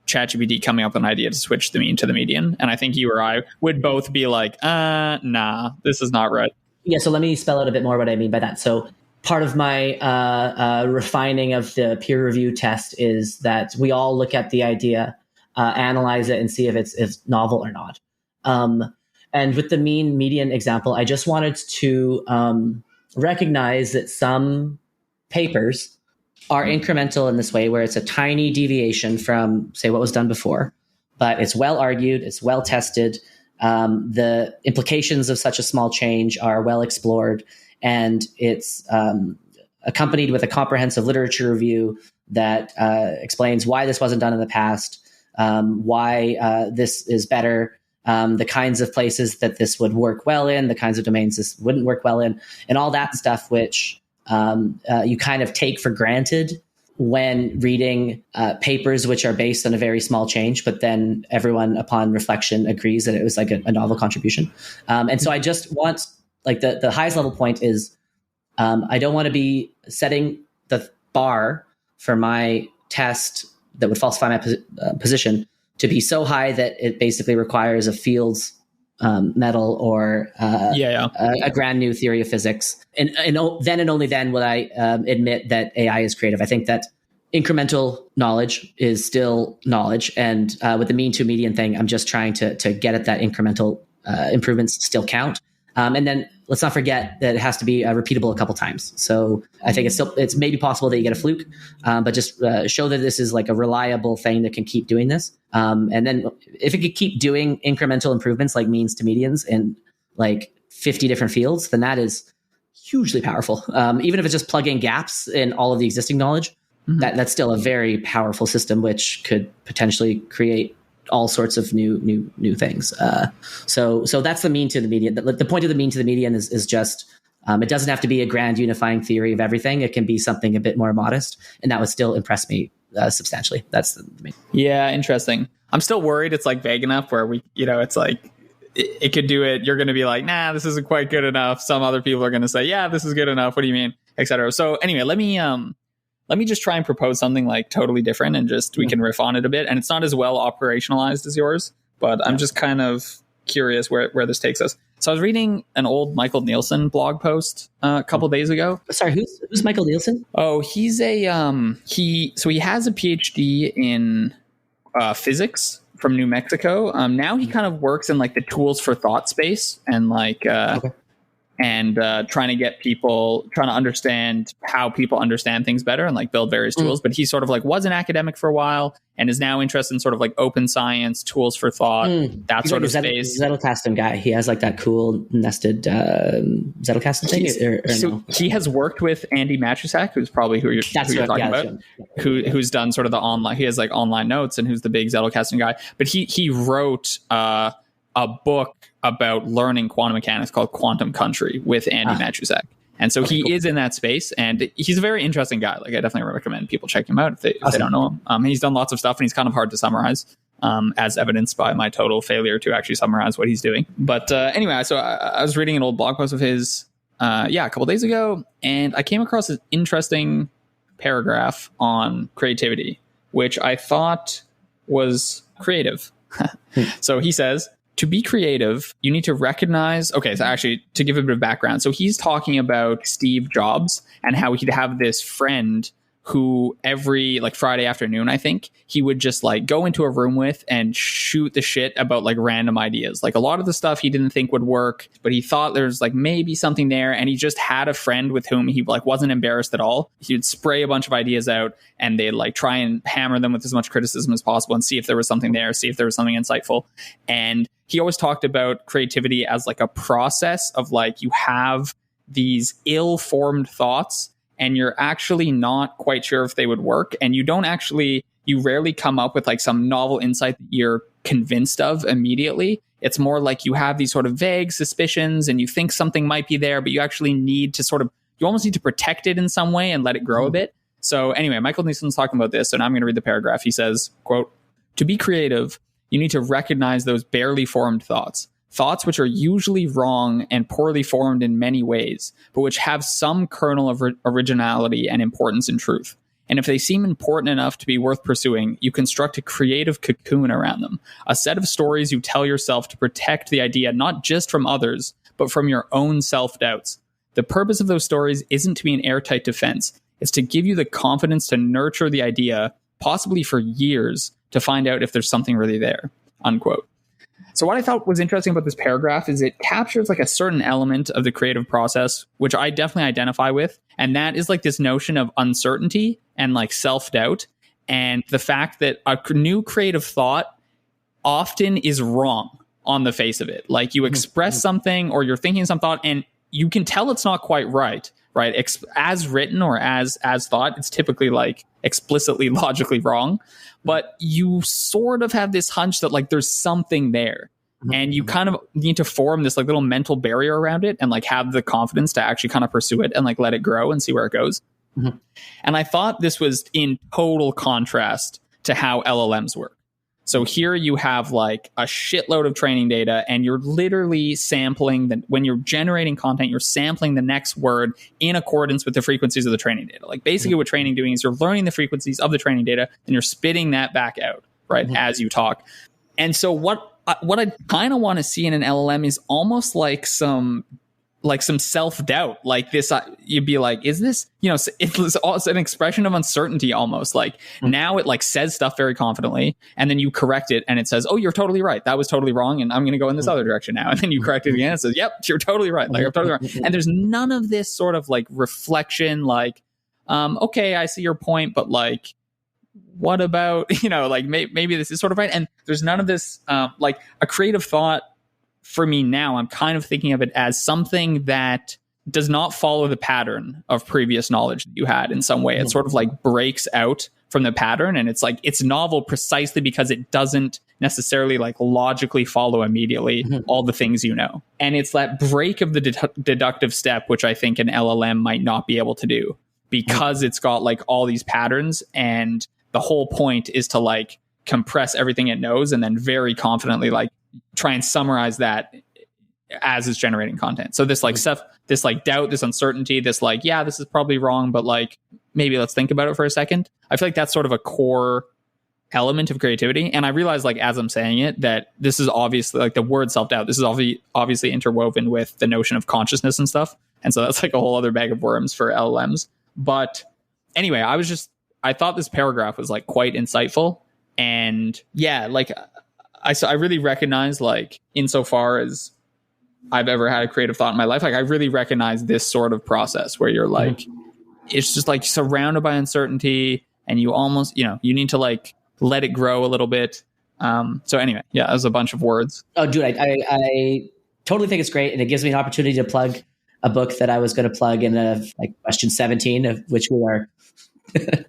Speaker 1: ChatGPT coming up with an idea to switch the mean to the median, and I think you or I would both be like, nah, this is not right.
Speaker 2: Yeah, so let me spell out a bit more what I mean by that. So part of my refining of the peer review test is that we all look at the idea, analyze it, and see if it's novel or not. And with the mean median example, I just wanted to recognize that some papers are incremental in this way, where it's a tiny deviation from, say, what was done before, but it's well argued, it's well tested. The implications of such a small change are well explored, and it's accompanied with a comprehensive literature review that explains why this wasn't done in the past, why this is better, the kinds of places that this would work well in, the kinds of domains this wouldn't work well in, and all that stuff which you kind of take for granted when reading papers which are based on a very small change, but then everyone upon reflection agrees that it was like a novel contribution. And so I just want, like, the highest level point is I don't want to be setting the bar for my test that would falsify my position to be so high that it basically requires a Fields medal or a grand new theory of physics. And then and only then will I admit that AI is creative. I think that incremental knowledge is still knowledge. And with the mean to median thing, I'm just trying to get at that incremental improvements still count. And then let's not forget that it has to be repeatable a couple times. So I think it's maybe possible that you get a fluke, but just show that this is like a reliable thing that can keep doing this. And then if it could keep doing incremental improvements like means to medians in like 50 different fields, then that is hugely powerful. Even if it's just plugging gaps in all of the existing knowledge, that's still a very powerful system, which could potentially create all sorts of new things. So that's the mean to the median. The point of the mean to the median is just, it doesn't have to be a grand unifying theory of everything. It can be something a bit more modest, and that would still impress me substantially. That's the main.
Speaker 1: Yeah, interesting. I'm still worried it's like vague enough where it's like, it could do it. You're going to be like, nah, this isn't quite good enough. Some other people are going to say, yeah, this is good enough. What do you mean? Etc. So anyway, let me just try and propose something like totally different, and just we can riff on it a bit. And it's not as well operationalized as yours, but I'm just kind of curious where this takes us. So I was reading an old Michael Nielsen blog post a couple days ago.
Speaker 2: Sorry, who's Michael Nielsen?
Speaker 1: Oh, he's he has a PhD in physics from New Mexico. Now he kind of works in like the tools for thought space, and like and trying to understand how people understand things better and like build various tools. But he sort of like was an academic for a while and is now interested in sort of like open science, tools for thought, that
Speaker 2: He's
Speaker 1: sort
Speaker 2: like
Speaker 1: of space.
Speaker 2: Zettelkasten guy. He has like that cool nested Zettelkasten thing.
Speaker 1: So no? He has worked with Andy Matuszak, who's probably who you're talking about, who's done sort of the online. He has like online notes and who's the big Zettelkasten guy. But he wrote a book about learning quantum mechanics called Quantum Country with Andy Matuszak. And so he is in that space, and he's a very interesting guy. Like I definitely recommend people check him out if they don't know him. He's done lots of stuff, and he's kind of hard to summarize, as evidenced by my total failure to actually summarize what he's doing. But anyway, so I was reading an old blog post of his, a couple days ago, and I came across this interesting paragraph on creativity, which I thought was creative. So he says, to be creative, you need to recognize... Okay, so actually, to give a bit of background. So he's talking about Steve Jobs and how he'd have this friend who every like Friday afternoon, I think, he would just like go into a room with and shoot the shit about like random ideas. Like a lot of the stuff he didn't think would work, but he thought there's like maybe something there. And he just had a friend with whom he like wasn't embarrassed at all. He would spray a bunch of ideas out and they'd like try and hammer them with as much criticism as possible and see if there was something there, see if there was something insightful. And he always talked about creativity as like a process of like you have these ill-formed thoughts and you're actually not quite sure if they would work. And you rarely come up with like some novel insight that you're convinced of immediately. It's more like you have these sort of vague suspicions and you think something might be there, but you actually need to you almost need to protect it in some way and let it grow a bit. So anyway, Michael Nielsen's talking about this, and I'm going to read the paragraph. He says, quote, "To be creative, you need to recognize those barely formed thoughts which are usually wrong and poorly formed in many ways, but which have some kernel of originality and importance in truth. And if they seem important enough to be worth pursuing, you construct a creative cocoon around them, a set of stories you tell yourself to protect the idea not just from others, but from your own self-doubts. The purpose of those stories isn't to be an airtight defense. It's to give you the confidence to nurture the idea, possibly for years, to find out if there's something really there," unquote. So what I thought was interesting about this paragraph is it captures like a certain element of the creative process, which I definitely identify with. And that is like this notion of uncertainty and like self-doubt. And the fact that a new creative thought often is wrong on the face of it. Like you express something or you're thinking some thought and you can tell it's not quite right? As written or as thought, it's typically like explicitly logically wrong. But you sort of have this hunch that like there's something there. And you kind of need to form this like little mental barrier around it and like have the confidence to actually kind of pursue it and like let it grow and see where it goes. And I thought this was in total contrast to how LLMs work. So here you have like a shitload of training data and you're literally sampling when you're generating content, you're sampling the next word in accordance with the frequencies of the training data. Like basically what training doing is you're learning the frequencies of the training data and you're spitting that back out, right, as you talk. And so what I kind of want to see in an LLM is almost like some self-doubt, like this, you'd be like, is this, it's an expression of uncertainty almost. Like now it like says stuff very confidently and then you correct it and it says, oh, you're totally right. That was totally wrong. And I'm going to go in this other direction now. And then you correct it again. And it says, yep, you're totally right. Like I'm totally right. And there's none of this sort of like reflection, like, okay, I see your point, but like, what about, like maybe this is sort of right. And there's none of this, like a creative thought. For me now, I'm kind of thinking of it as something that does not follow the pattern of previous knowledge that you had in some way. It sort of like breaks out from the pattern. And it's like, it's novel precisely because it doesn't necessarily like logically follow immediately all the things you know. And it's that break of the deductive step, which I think an LLM might not be able to do because it's got like all these patterns. And the whole point is to like compress everything it knows and then very confidently like try and summarize that as it's generating content. So this like stuff, this like doubt, this uncertainty, this like, yeah, this is probably wrong, but like maybe let's think about it for a second. I feel like that's sort of a core element of creativity. And I realize like as I'm saying it, that this is obviously like the word self-doubt. This is obviously interwoven with the notion of consciousness and stuff. And so that's like a whole other bag of worms for LLMs. But anyway, I thought this paragraph was like quite insightful. And yeah, like I really recognize like insofar as I've ever had a creative thought in my life. Like I really recognize this sort of process where you're like, it's just like surrounded by uncertainty and you almost, you need to like let it grow a little bit. So anyway, yeah, that was a bunch of words.
Speaker 2: Oh, dude, I totally think it's great. And it gives me an opportunity to plug a book that I was going to plug in like question 17, of which we are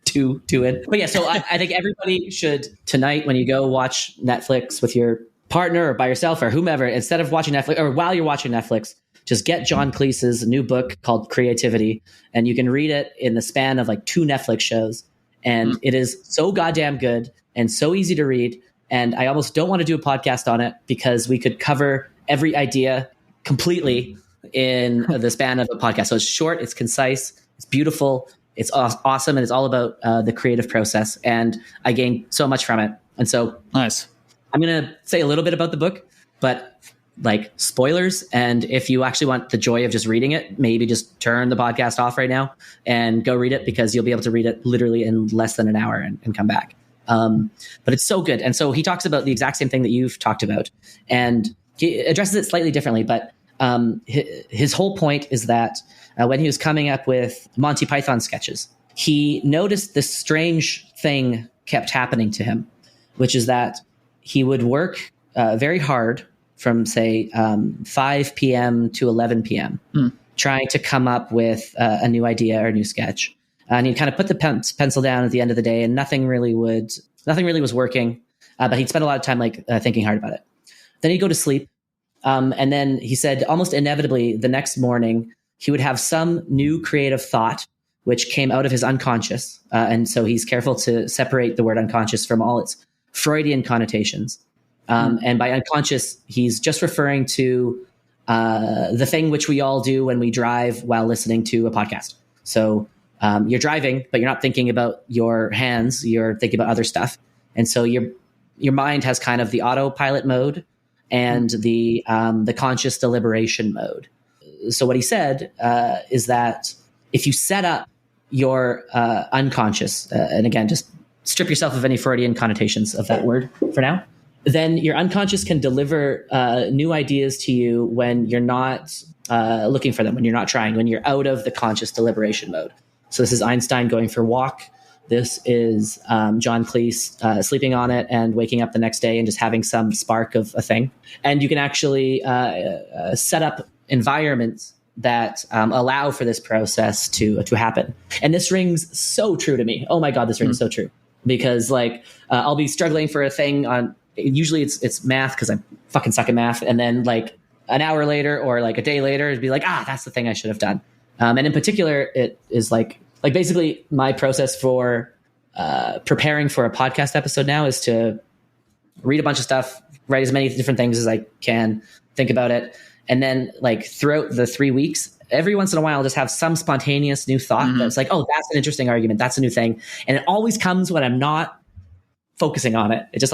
Speaker 2: two in. But yeah, so I think everybody should tonight, when you go watch Netflix with your partner or by yourself or whomever, instead of watching Netflix or while you're watching Netflix, just get John Cleese's new book called Creativity. And you can read it in the span of like 2 Netflix shows. And it is so goddamn good and so easy to read. And I almost don't want to do a podcast on it because we could cover every idea completely in the span of a podcast. So it's short, it's concise, it's beautiful, it's awesome, and it's all about the creative process. And I gained so much from it. And so
Speaker 1: nice.
Speaker 2: I'm going to say a little bit about the book, but like spoilers. And if you actually want the joy of just reading it, maybe just turn the podcast off right now and go read it, because you'll be able to read it literally in less than an hour and come back. But it's so good. And so he talks about the exact same thing that you've talked about, and he addresses it slightly differently. But his whole point is that when he was coming up with Monty Python sketches, he noticed this strange thing kept happening to him, which is that he would work very hard from, say, 5 p.m. to 11 p.m., trying to come up with a new idea or a new sketch. And he'd kind of put the pencil down at the end of the day, and nothing really was working. But he'd spend a lot of time thinking hard about it. Then he'd go to sleep. And then he said almost inevitably the next morning, he would have some new creative thought, which came out of his unconscious. And so he's careful to separate the word unconscious from all its Freudian connotations. And by unconscious, he's just referring to the thing which we all do when we drive while listening to a podcast. So you're driving, but you're not thinking about your hands. You're thinking about other stuff. And so your mind has kind of the autopilot mode and the conscious deliberation mode. So what he said is that if you set up your unconscious, and again, just strip yourself of any Freudian connotations of that word for now, then your unconscious can deliver new ideas to you when you're not looking for them, when you're not trying, when you're out of the conscious deliberation mode. So this is Einstein going for a walk. This is John Cleese sleeping on it and waking up the next day and just having some spark of a thing. And you can actually set up environments that allow for this process to happen. And this rings so true to me. Oh my God, this rings so true. Because I'll be struggling for a thing on, usually it's math because I fucking suck at math. And then an hour later or a day later, it'd be that's the thing I should have done. And in particular, it is basically my process for preparing for a podcast episode now is to read a bunch of stuff, write as many different things as I can, think about it. And then throughout the 3 weeks, every once in a while, I'll just have some spontaneous new thought that's oh, that's an interesting argument. That's a new thing. And it always comes when I'm not focusing on it. It just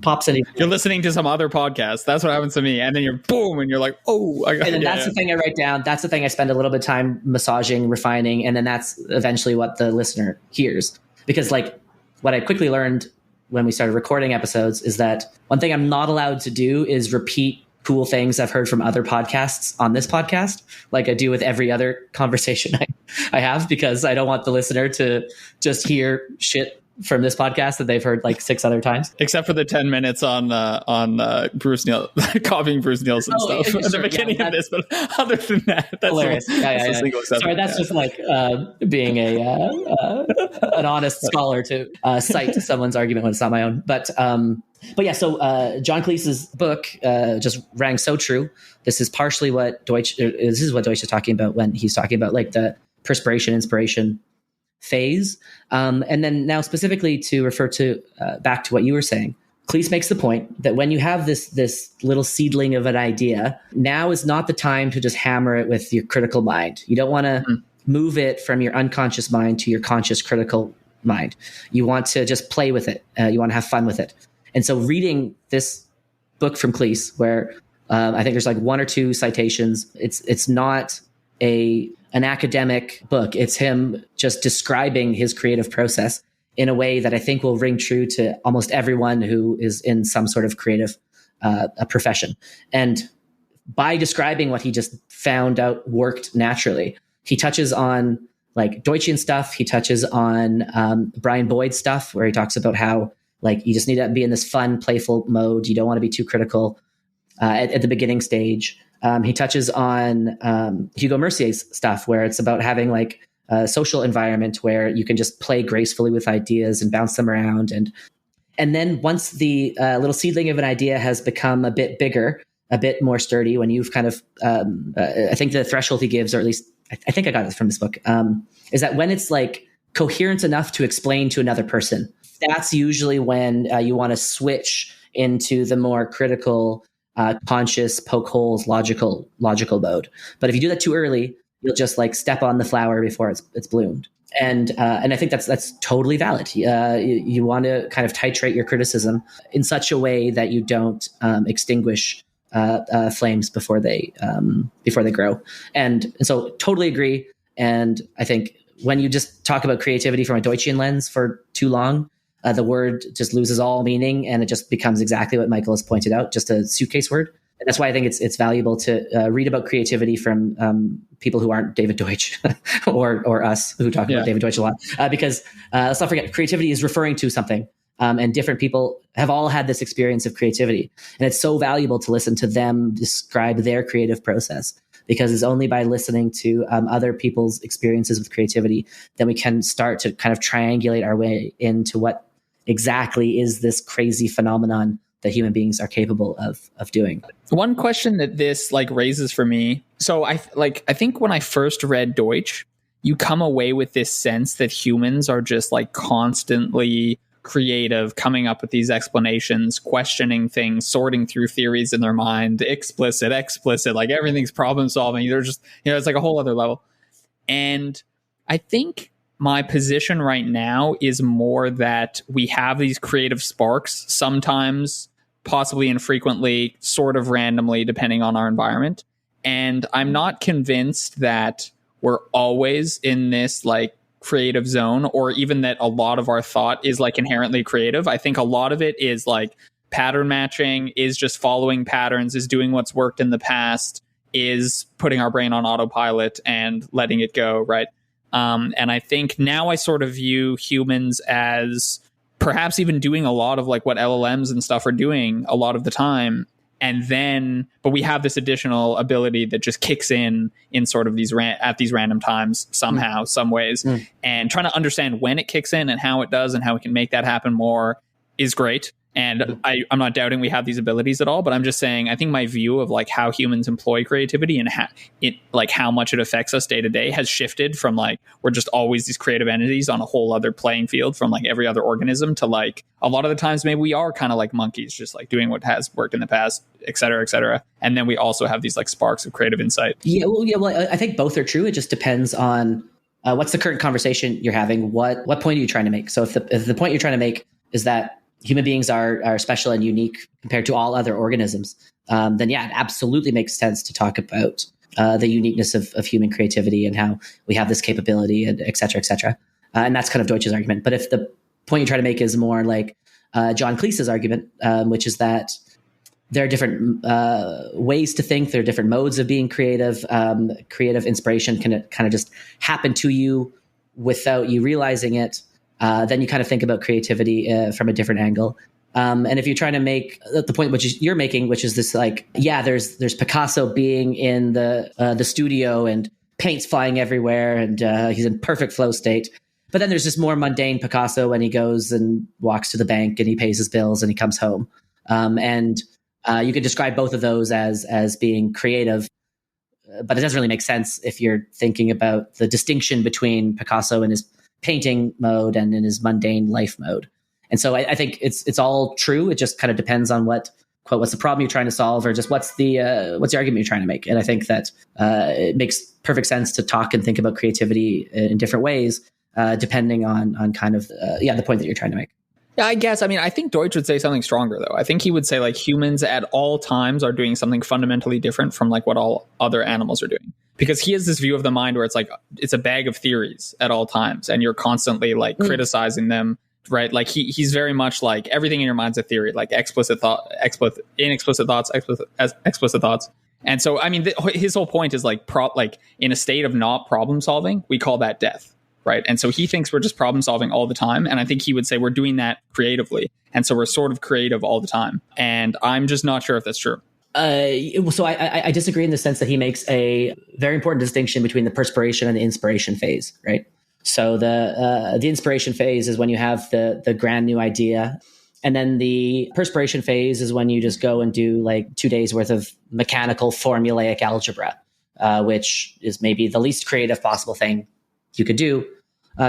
Speaker 2: pops in.
Speaker 1: You're listening to some other podcast. That's what happens to me. And then you're boom, and you're like, oh, I got it.
Speaker 2: And then that's the thing I write down. That's the thing I spend a little bit of time massaging, refining. And then that's eventually what the listener hears. Because what I quickly learned when we started recording episodes is that one thing I'm not allowed to do is repeat cool things I've heard from other podcasts on this podcast, like I do with every other conversation I have, because I don't want the listener to just hear shit from this podcast that they've heard 6 other times.
Speaker 1: Except for the 10 minutes on Bruce Nielsen, copying Bruce Nielsen stuff at the beginning of this. But other than that, that's
Speaker 2: hilarious. Sorry, that's just being an honest scholar to cite someone's argument when it's not my own. But yeah, so John Cleese's book just rang so true. This is partially what Deutch is talking about when he's talking about the perspiration, inspiration phase. And then now specifically to refer to back to what you were saying, Cleese makes the point that when you have this little seedling of an idea, now is not the time to just hammer it with your critical mind. You don't want to move it from your unconscious mind to your conscious critical mind. You want to just play with it. You want to have fun with it. And so reading this book from Cleese, where I think there's 1 or 2 citations, it's not an academic book. It's him just describing his creative process in a way that I think will ring true to almost everyone who is in some sort of creative profession. And by describing what he just found out worked naturally. He touches on like Deutchian stuff. He touches on Brian Boyd stuff, where he talks about how like you just need to be in this fun, playful mode. You don't want to be too critical at the beginning stage. He touches on Hugo Mercier's stuff, where it's about having like a social environment where you can just play gracefully with ideas and bounce them around. And then once the little seedling of an idea has become a bit bigger, a bit more sturdy, when you've kind of, I think the threshold he gives, or at least I think I got it from this book, is that when it's like coherent enough to explain to another person, that's usually when you want to switch into the more critical, conscious, poke holes, logical mode. But if you do that too early, you'll just like step on the flower before it's bloomed. And I think that's totally valid. You want to kind of titrate your criticism in such a way that you don't extinguish flames before they grow. And so totally agree. And I think when you just talk about creativity from a Deutchian lens for too long, the word just loses all meaning, and it just becomes exactly what Michael has pointed out, just a suitcase word. And that's why I think it's valuable to read about creativity from people who aren't David Deutsch or us who talk about David Deutsch a lot. Because let's not forget, creativity is referring to something. And different people have all had this experience of creativity. And it's so valuable to listen to them describe their creative process, because it's only by listening to other people's experiences with creativity that we can start to kind of triangulate our way into what exactly is this crazy phenomenon that human beings are capable of doing.
Speaker 1: One question that this like raises for me. So I think when I first read Deutsch, you come away with this sense that humans are just like constantly creative, coming up with these explanations, questioning things, sorting through theories in their mind, explicit, like everything's problem solving. They're just, it's like a whole other level. And I think my position right now is more that we have these creative sparks, sometimes possibly infrequently, sort of randomly, depending on our environment. And I'm not convinced that we're always in this like creative zone, or even that a lot of our thought is like inherently creative. I think a lot of it is like pattern matching, is just following patterns, is doing what's worked in the past, is putting our brain on autopilot and letting it go, right? And I think now I sort of view humans as perhaps even doing a lot of like what LLMs and stuff are doing a lot of the time. And then, but we have this additional ability that just kicks in sort of at these random times somehow, some ways. And trying to understand when it kicks in and how it does and how we can make that happen more is great. And I'm not doubting we have these abilities at all, but I'm just saying, I think my view of like how humans employ creativity and how much it affects us day to day has shifted from like, we're just always these creative entities on a whole other playing field from like every other organism, to like a lot of the times maybe we are kind of like monkeys, just like doing what has worked in the past, et cetera, et cetera. And then we also have these like sparks of creative insight.
Speaker 2: Well, I think both are true. It just depends on what's the current conversation you're having. What point are you trying to make? So if the point you're trying to make is that human beings are special and unique compared to all other organisms, then yeah, it absolutely makes sense to talk about the uniqueness of human creativity and how we have this capability, and et cetera, et cetera. And that's kind of Deutsch's argument. But if the point you try to make is more like John Cleese's argument, which is that there are different ways to think, there are different modes of being creative. Creative inspiration can kind of just happen to you without you realizing it. Then you kind of think about creativity from a different angle. And if you're trying to make the point which you're making, which is this like, yeah, there's Picasso being in the studio and paint's flying everywhere and he's in perfect flow state. But then there's this more mundane Picasso when he goes and walks to the bank and he pays his bills and he comes home. And you could describe both of those as being creative. But it doesn't really make sense if you're thinking about the distinction between Picasso and his painting mode and in his mundane life mode. And so I think it's all true. It just kind of depends on what's the problem you're trying to solve, or just what's the argument you're trying to make. And I think that it makes perfect sense to talk and think about creativity in different ways, depending on kind of the point that you're trying to make.
Speaker 1: Yeah, I guess. I mean, I think Deutsch would say something stronger, though. I think he would say like humans at all times are doing something fundamentally different from like what all other animals are doing. Because he has this view of the mind where it's like, it's a bag of theories at all times. And you're constantly like criticizing them, right? Like he's very much like everything in your mind's a theory, like inexplicit thoughts, explicit thoughts. And so, I mean, his whole point is like in a state of not problem solving, we call that death, right? And so he thinks we're just problem solving all the time. And I think he would say we're doing that creatively. And so we're sort of creative all the time. And I'm just not sure if that's true.
Speaker 2: So I disagree in the sense that he makes a very important distinction between the perspiration and the inspiration phase, right? So the inspiration phase is when you have the grand new idea. And then the perspiration phase is when you just go and do like 2 days worth of mechanical formulaic algebra, which is maybe the least creative possible thing you could do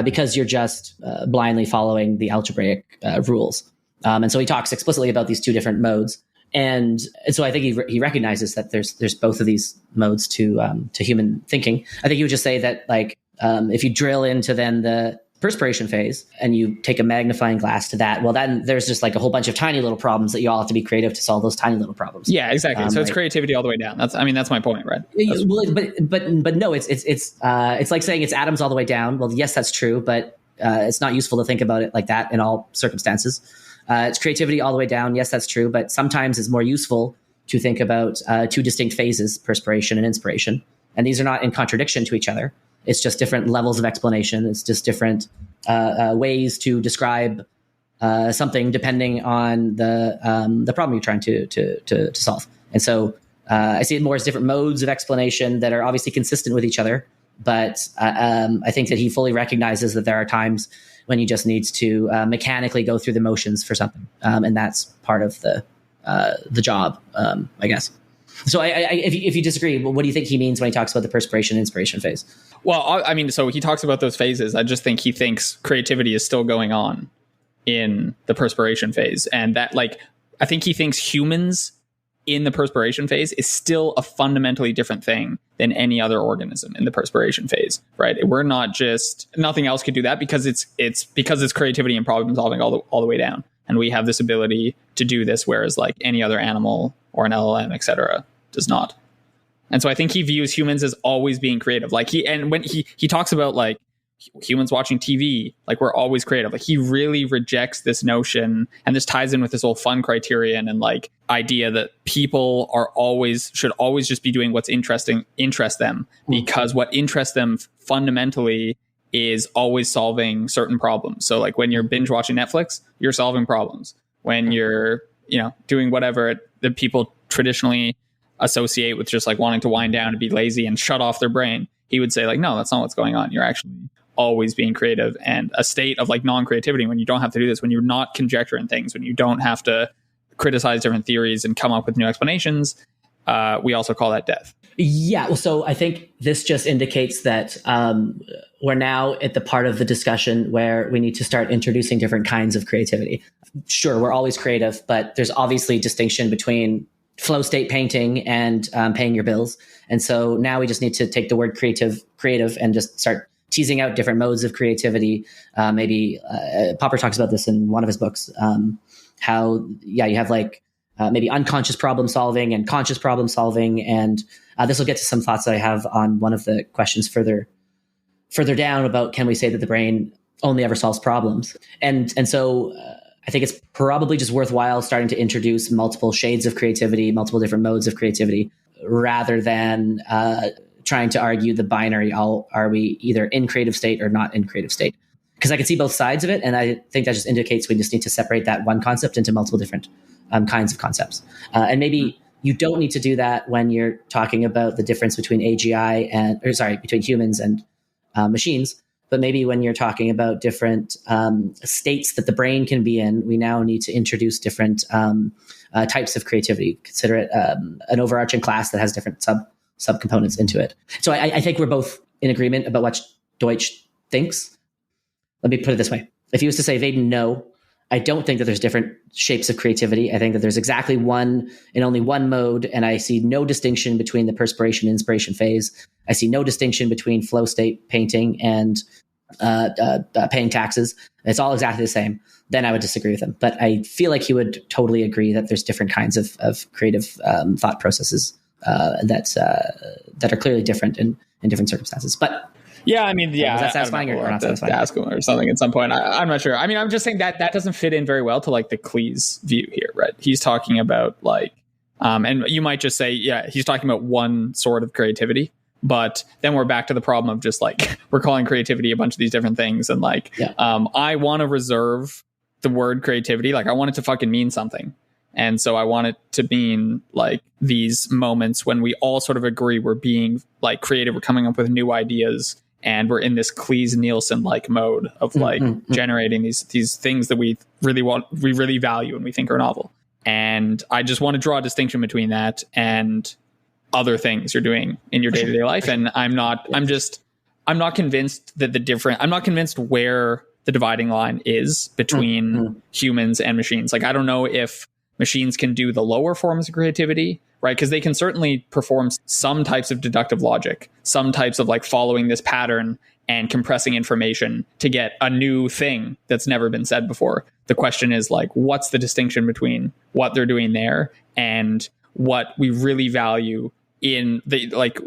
Speaker 2: because you're just blindly following the algebraic rules. And so he talks explicitly about these two different modes. And so I think he recognizes that there's both of these modes to human thinking. I think he would just say that like if you drill into then the perspiration phase and you take a magnifying glass to that, well, then there's just like a whole bunch of tiny little problems that you all have to be creative to solve those tiny little problems.
Speaker 1: Yeah, exactly. So it's creativity all the way down. That's my point, right?
Speaker 2: But no, it's like saying it's atoms all the way down. Well, yes, that's true, but it's not useful to think about it like that in all circumstances. It's creativity all the way down. Yes, that's true, but sometimes it's more useful to think about two distinct phases, perspiration and inspiration, and these are not in contradiction to each other. It's just different levels of explanation. It's just different ways to describe something depending on the problem you're trying to solve. And so I see it more as different modes of explanation that are obviously consistent with each other. But I think that he fully recognizes that there are times when he just needs to mechanically go through the motions for something, and that's part of the job, I guess. So if you disagree, what do you think he means when he talks about the perspiration and inspiration phase?
Speaker 1: Well, I mean, so he talks about those phases. I just think he thinks creativity is still going on in the perspiration phase. And that, like, I think he thinks humans in the perspiration phase is still a fundamentally different thing than any other organism in the perspiration phase, right? We're not just, nothing else could do that because it's creativity and problem solving all the way down. And we have this ability to do this, whereas like any other animal or an LLM, et cetera, does not. And so I think he views humans as always being creative. Like when he talks about like humans watching TV, like we're always creative. Like he really rejects this notion, and this ties in with this whole fun criterion and like idea that people should always just be doing what's interests them, because what interests them fundamentally is always solving certain problems. So like when you're binge watching Netflix, you're solving problems. When you're, doing whatever that people traditionally associate with just like wanting to wind down and be lazy and shut off their brain, he would say like, no, that's not what's going on. You're actually always being creative, and a state of like non-creativity when you don't have to do this, when you're not conjecturing things, when you don't have to criticize different theories and come up with new explanations, we also call that death.
Speaker 2: Yeah. Well, so I think this just indicates that we're now at the part of the discussion where we need to start introducing different kinds of creativity. Sure, we're always creative, but there's obviously distinction between flow state painting and paying your bills. And so now we just need to take the word creative and just start teasing out different modes of creativity. Maybe Popper talks about this in one of his books, how, you have like maybe unconscious problem solving and conscious problem solving. And this will get to some thoughts that I have on one of the questions further down about, can we say that the brain only ever solves problems? And so I think it's probably just worthwhile starting to introduce multiple shades of creativity, multiple different modes of creativity, rather than trying to argue the binary, are we either in creative state or not in creative state? Because I can see both sides of it, and I think that just indicates we just need to separate that one concept into multiple different kinds of concepts. And maybe you don't need to do that when you're talking about the difference between between humans and machines. But maybe when you're talking about different states that the brain can be in, we now need to introduce different types of creativity. Consider it an overarching class that has different subcomponents into it. So I think we're both in agreement about what Deutsch thinks. Let me put it this way. If he was to say, Vaden, no, I don't think that there's different shapes of creativity. I think that there's exactly one and only one mode, and I see no distinction between the perspiration and inspiration phase. I see no distinction between flow state painting and paying taxes. It's all exactly the same. Then I would disagree with him. But I feel like he would totally agree that there's different kinds of creative thought processes that are clearly different in different circumstances. But
Speaker 1: yeah, I mean, yeah,
Speaker 2: is that satisfying or not satisfying?
Speaker 1: Ask him or something at some point. I'm not sure. I mean, I'm just saying that doesn't fit in very well to like the Cleese view here, right? He's talking about like And you might just say, yeah, he's talking about one sort of creativity. But then we're back to the problem of just like, we're calling creativity a bunch of these different things. And like, I want to reserve the word creativity. Like I want it to fucking mean something. And so I want it to mean like these moments when we all sort of agree we're being like creative, we're coming up with new ideas, and we're in this Cleese Nielsen like mode of like generating these things that we really value and we think are novel. And I just want to draw a distinction between that and other things you're doing in your day-to-day life. And I'm not convinced that I'm not convinced where the dividing line is between humans and machines. Like, I don't know if machines can do the lower forms of creativity, right? Because they can certainly perform some types of deductive logic, some types of like following this pattern and compressing information to get a new thing that's never been said before. The question is like, what's the distinction between what they're doing there and what we really value in the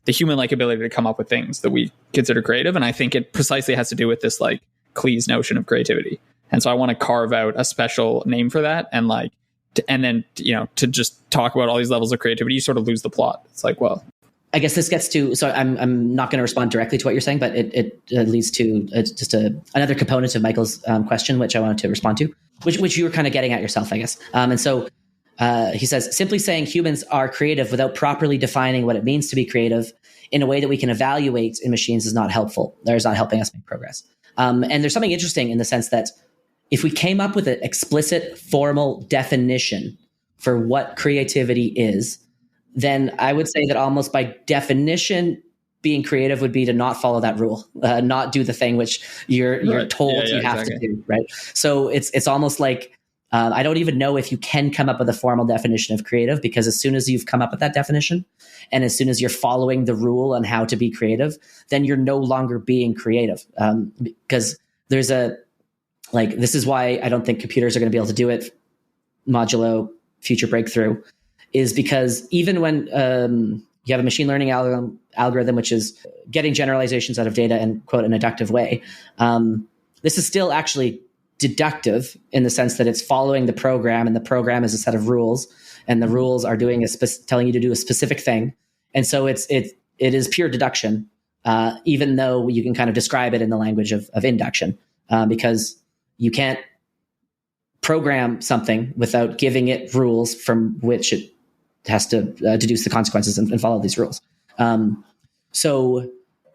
Speaker 1: human-like ability to come up with things that we consider creative? And I think it precisely has to do with this like Cleese notion of creativity. And so I want to carve out a special name for that. And like, to just talk about all these levels of creativity, you sort of lose the plot. It's like, well,
Speaker 2: I guess this gets to, so I'm not going to respond directly to what you're saying, but it leads to another component of Michael's question, which I wanted to respond to, which you were kind of getting at yourself, I guess. And so he says, simply saying humans are creative without properly defining what it means to be creative in a way that we can evaluate in machines is not helpful. That is not helping us make progress. And there's something interesting in the sense that if we came up with an explicit formal definition for what creativity is, then I would say that almost by definition, being creative would be to not follow that rule, not do the thing which you're told you have to do, right? So it's almost like, I don't even know if you can come up with a formal definition of creative, because as soon as you've come up with that definition, and as soon as you're following the rule on how to be creative, then you're no longer being creative. Because there's this is why I don't think computers are going to be able to do it modulo future breakthrough, is because even when you have a machine learning algorithm, which is getting generalizations out of data in, quote, an inductive way, this is still actually deductive in the sense that it's following the program, and the program is a set of rules, and the rules are doing telling you to do a specific thing. And so it is pure deduction, even though you can kind of describe it in the language of induction, because you can't program something without giving it rules from which it has to deduce the consequences and follow these rules. So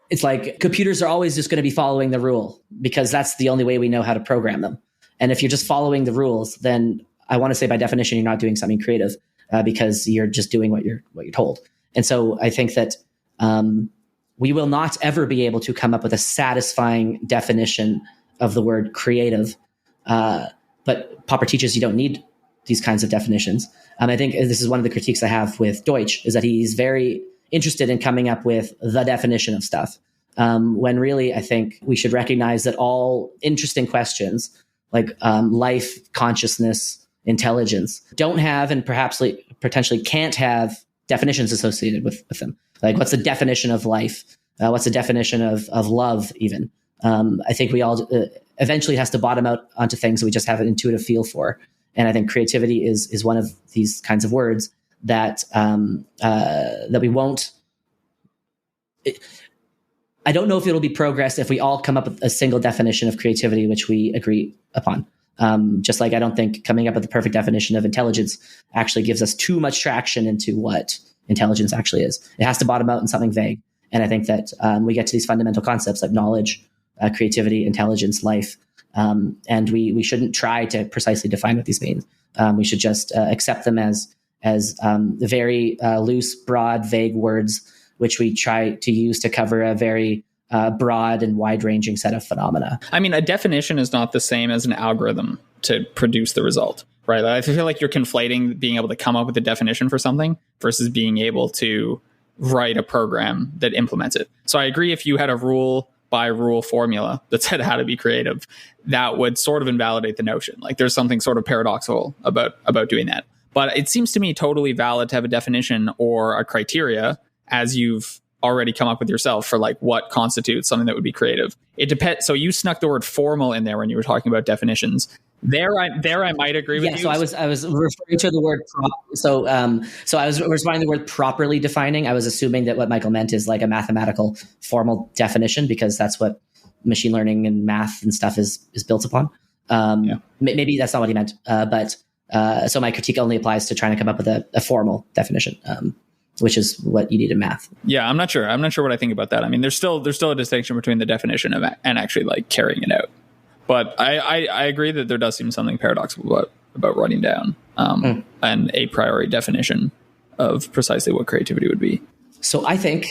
Speaker 2: it's like computers are always just going to be following the rule because that's the only way we know how to program them. And if you're just following the rules, then I want to say by definition, you're not doing something creative because you're just doing what you're told. And so I think that we will not ever be able to come up with a satisfying definition of the word creative. But Popper teaches you don't need these kinds of definitions. I think this is one of the critiques I have with Deutsch, is that he's very interested in coming up with the definition of stuff. When really, I think we should recognize that all interesting questions like life, consciousness, intelligence don't have, and perhaps potentially can't have, definitions associated with them. Like, what's the definition of life? What's the definition of love even? I think we all eventually has to bottom out onto things that we just have an intuitive feel for. And I think creativity is one of these kinds of words that that we won't. I don't know if it'll be progress if we all come up with a single definition of creativity which we agree upon. Just like I don't think coming up with the perfect definition of intelligence actually gives us too much traction into what intelligence actually is. It has to bottom out in something vague. And I think that we get to these fundamental concepts like knowledge, creativity, intelligence, life. And we shouldn't try to precisely define what these mean. We should just accept them as very loose, broad, vague words, which we try to use to cover a very broad and wide-ranging set of phenomena.
Speaker 1: I mean, a definition is not the same as an algorithm to produce the result, right? I feel like you're conflating being able to come up with a definition for something versus being able to write a program that implements it. So I agree, if you had a rule by rule formula that said how to be creative, that would sort of invalidate the notion. Like, there's something sort of paradoxical about doing that. But it seems to me totally valid to have a definition or a criteria, as you've already come up with yourself, for like what constitutes something that would be creative. It depends. So you snuck the word formal in there when you were talking about definitions. There I might agree with you.
Speaker 2: So I was referring to the word so I was responding to the word properly defining. I was assuming that what Michael meant is like a mathematical formal definition, because that's what machine learning and math and stuff is built upon. Maybe that's not what he meant, but so my critique only applies to trying to come up with a formal definition, which is what you need in math.
Speaker 1: Yeah, I'm not sure what I think about that. I mean, there's still a distinction between the definition and actually like carrying it out. But I agree that there does seem something paradoxical about writing down an a priori definition of precisely what creativity would be.
Speaker 2: So I think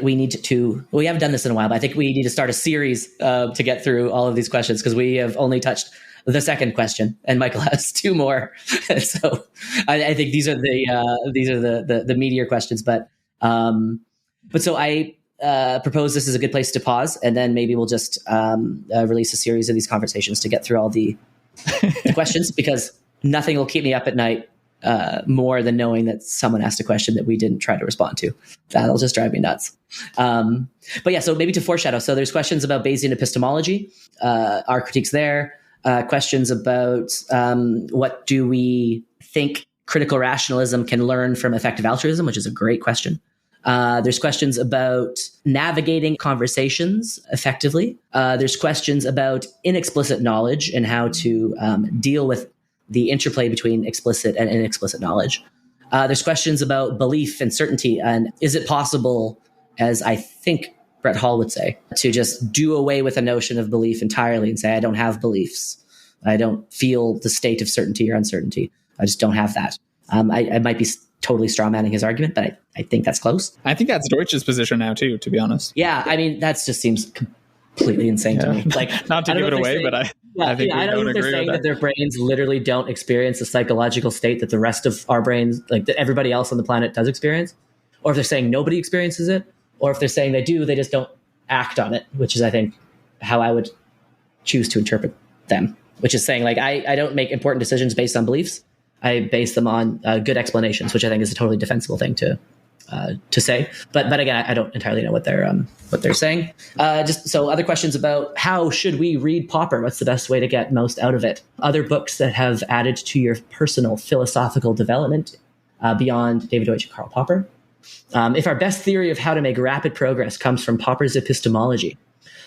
Speaker 2: we need to, we haven't done this in a while, but I think we need to start a series to get through all of these questions, because we have only touched the second question and Michael has two more. So I think these are the meatier questions, but so I propose this is a good place to pause, and then maybe we'll just release a series of these conversations to get through all the questions, because nothing will keep me up at night more than knowing that someone asked a question that we didn't try to respond to. That'll just drive me nuts. But yeah, so maybe to foreshadow. So there's questions about Bayesian epistemology, our critiques there, questions about what do we think critical rationalism can learn from effective altruism, which is a great question. There's questions about navigating conversations effectively. There's questions about inexplicit knowledge and how to deal with the interplay between explicit and inexplicit knowledge. There's questions about belief and certainty, and is it possible, as I think Brett Hall would say, to just do away with a notion of belief entirely and say, I don't have beliefs. I don't feel the state of certainty or uncertainty. I just don't have that. I might be totally strawmanning his argument, but I think that's close.
Speaker 1: I think that's Deutsch's position now too, to be honest.
Speaker 2: Yeah, I mean, that just seems completely insane to me. Like,
Speaker 1: not to give it away, but I think
Speaker 2: I don't know if they're saying that their brains literally don't experience the psychological state that the rest of our brains, like that everybody else on the planet does experience, or if they're saying nobody experiences it, or if they're saying they do, they just don't act on it, which is, I think, how I would choose to interpret them, which is saying, like, I don't make important decisions based on beliefs. I base them on good explanations, which I think is a totally defensible thing to say. But again, I don't entirely know what they're saying. Just so other questions about how should we read Popper? What's the best way to get most out of it? Other books that have added to your personal philosophical development beyond David Deutsch and Karl Popper. If our best theory of how to make rapid progress comes from Popper's epistemology,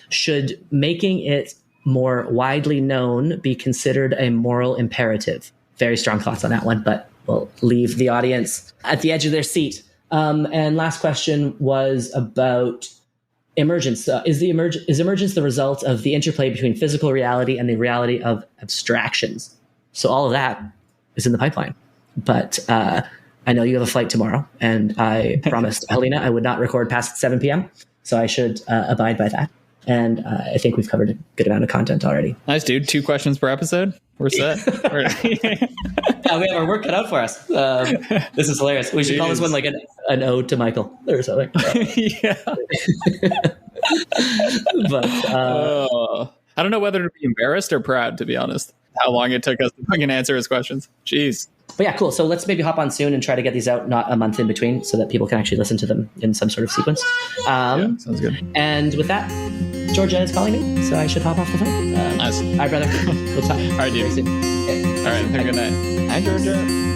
Speaker 2: should making it more widely known be considered a moral imperative? Very strong thoughts on that one, but we'll leave the audience at the edge of their seat. And last question was about emergence. Is emergence the result of the interplay between physical reality and the reality of abstractions? So all of that is in the pipeline. But I know you have a flight tomorrow, and I promised Helena I would not record past 7 p.m., so I should abide by that. And I think we've covered a good amount of content already.
Speaker 1: Nice, dude. 2 questions per episode. We're set.
Speaker 2: Yeah, we have our work cut out for us. This is hilarious. We should call this one like an ode to Michael or something.
Speaker 1: Yeah.
Speaker 2: But
Speaker 1: I don't know whether to be embarrassed or proud, to be honest, how long it took us to fucking answer his questions. Jeez.
Speaker 2: But yeah, cool. So let's maybe hop on soon and try to get these out not a month in between, so that people can actually listen to them in some sort of sequence.
Speaker 1: Yeah, sounds good.
Speaker 2: And with that, Georgia is calling me, so I should hop off the phone.
Speaker 1: Nice.
Speaker 2: All right, brother. We'll talk.
Speaker 1: All right, dude.
Speaker 2: Very soon.
Speaker 1: Okay. All right. Have a good night.
Speaker 2: Hi, Georgia.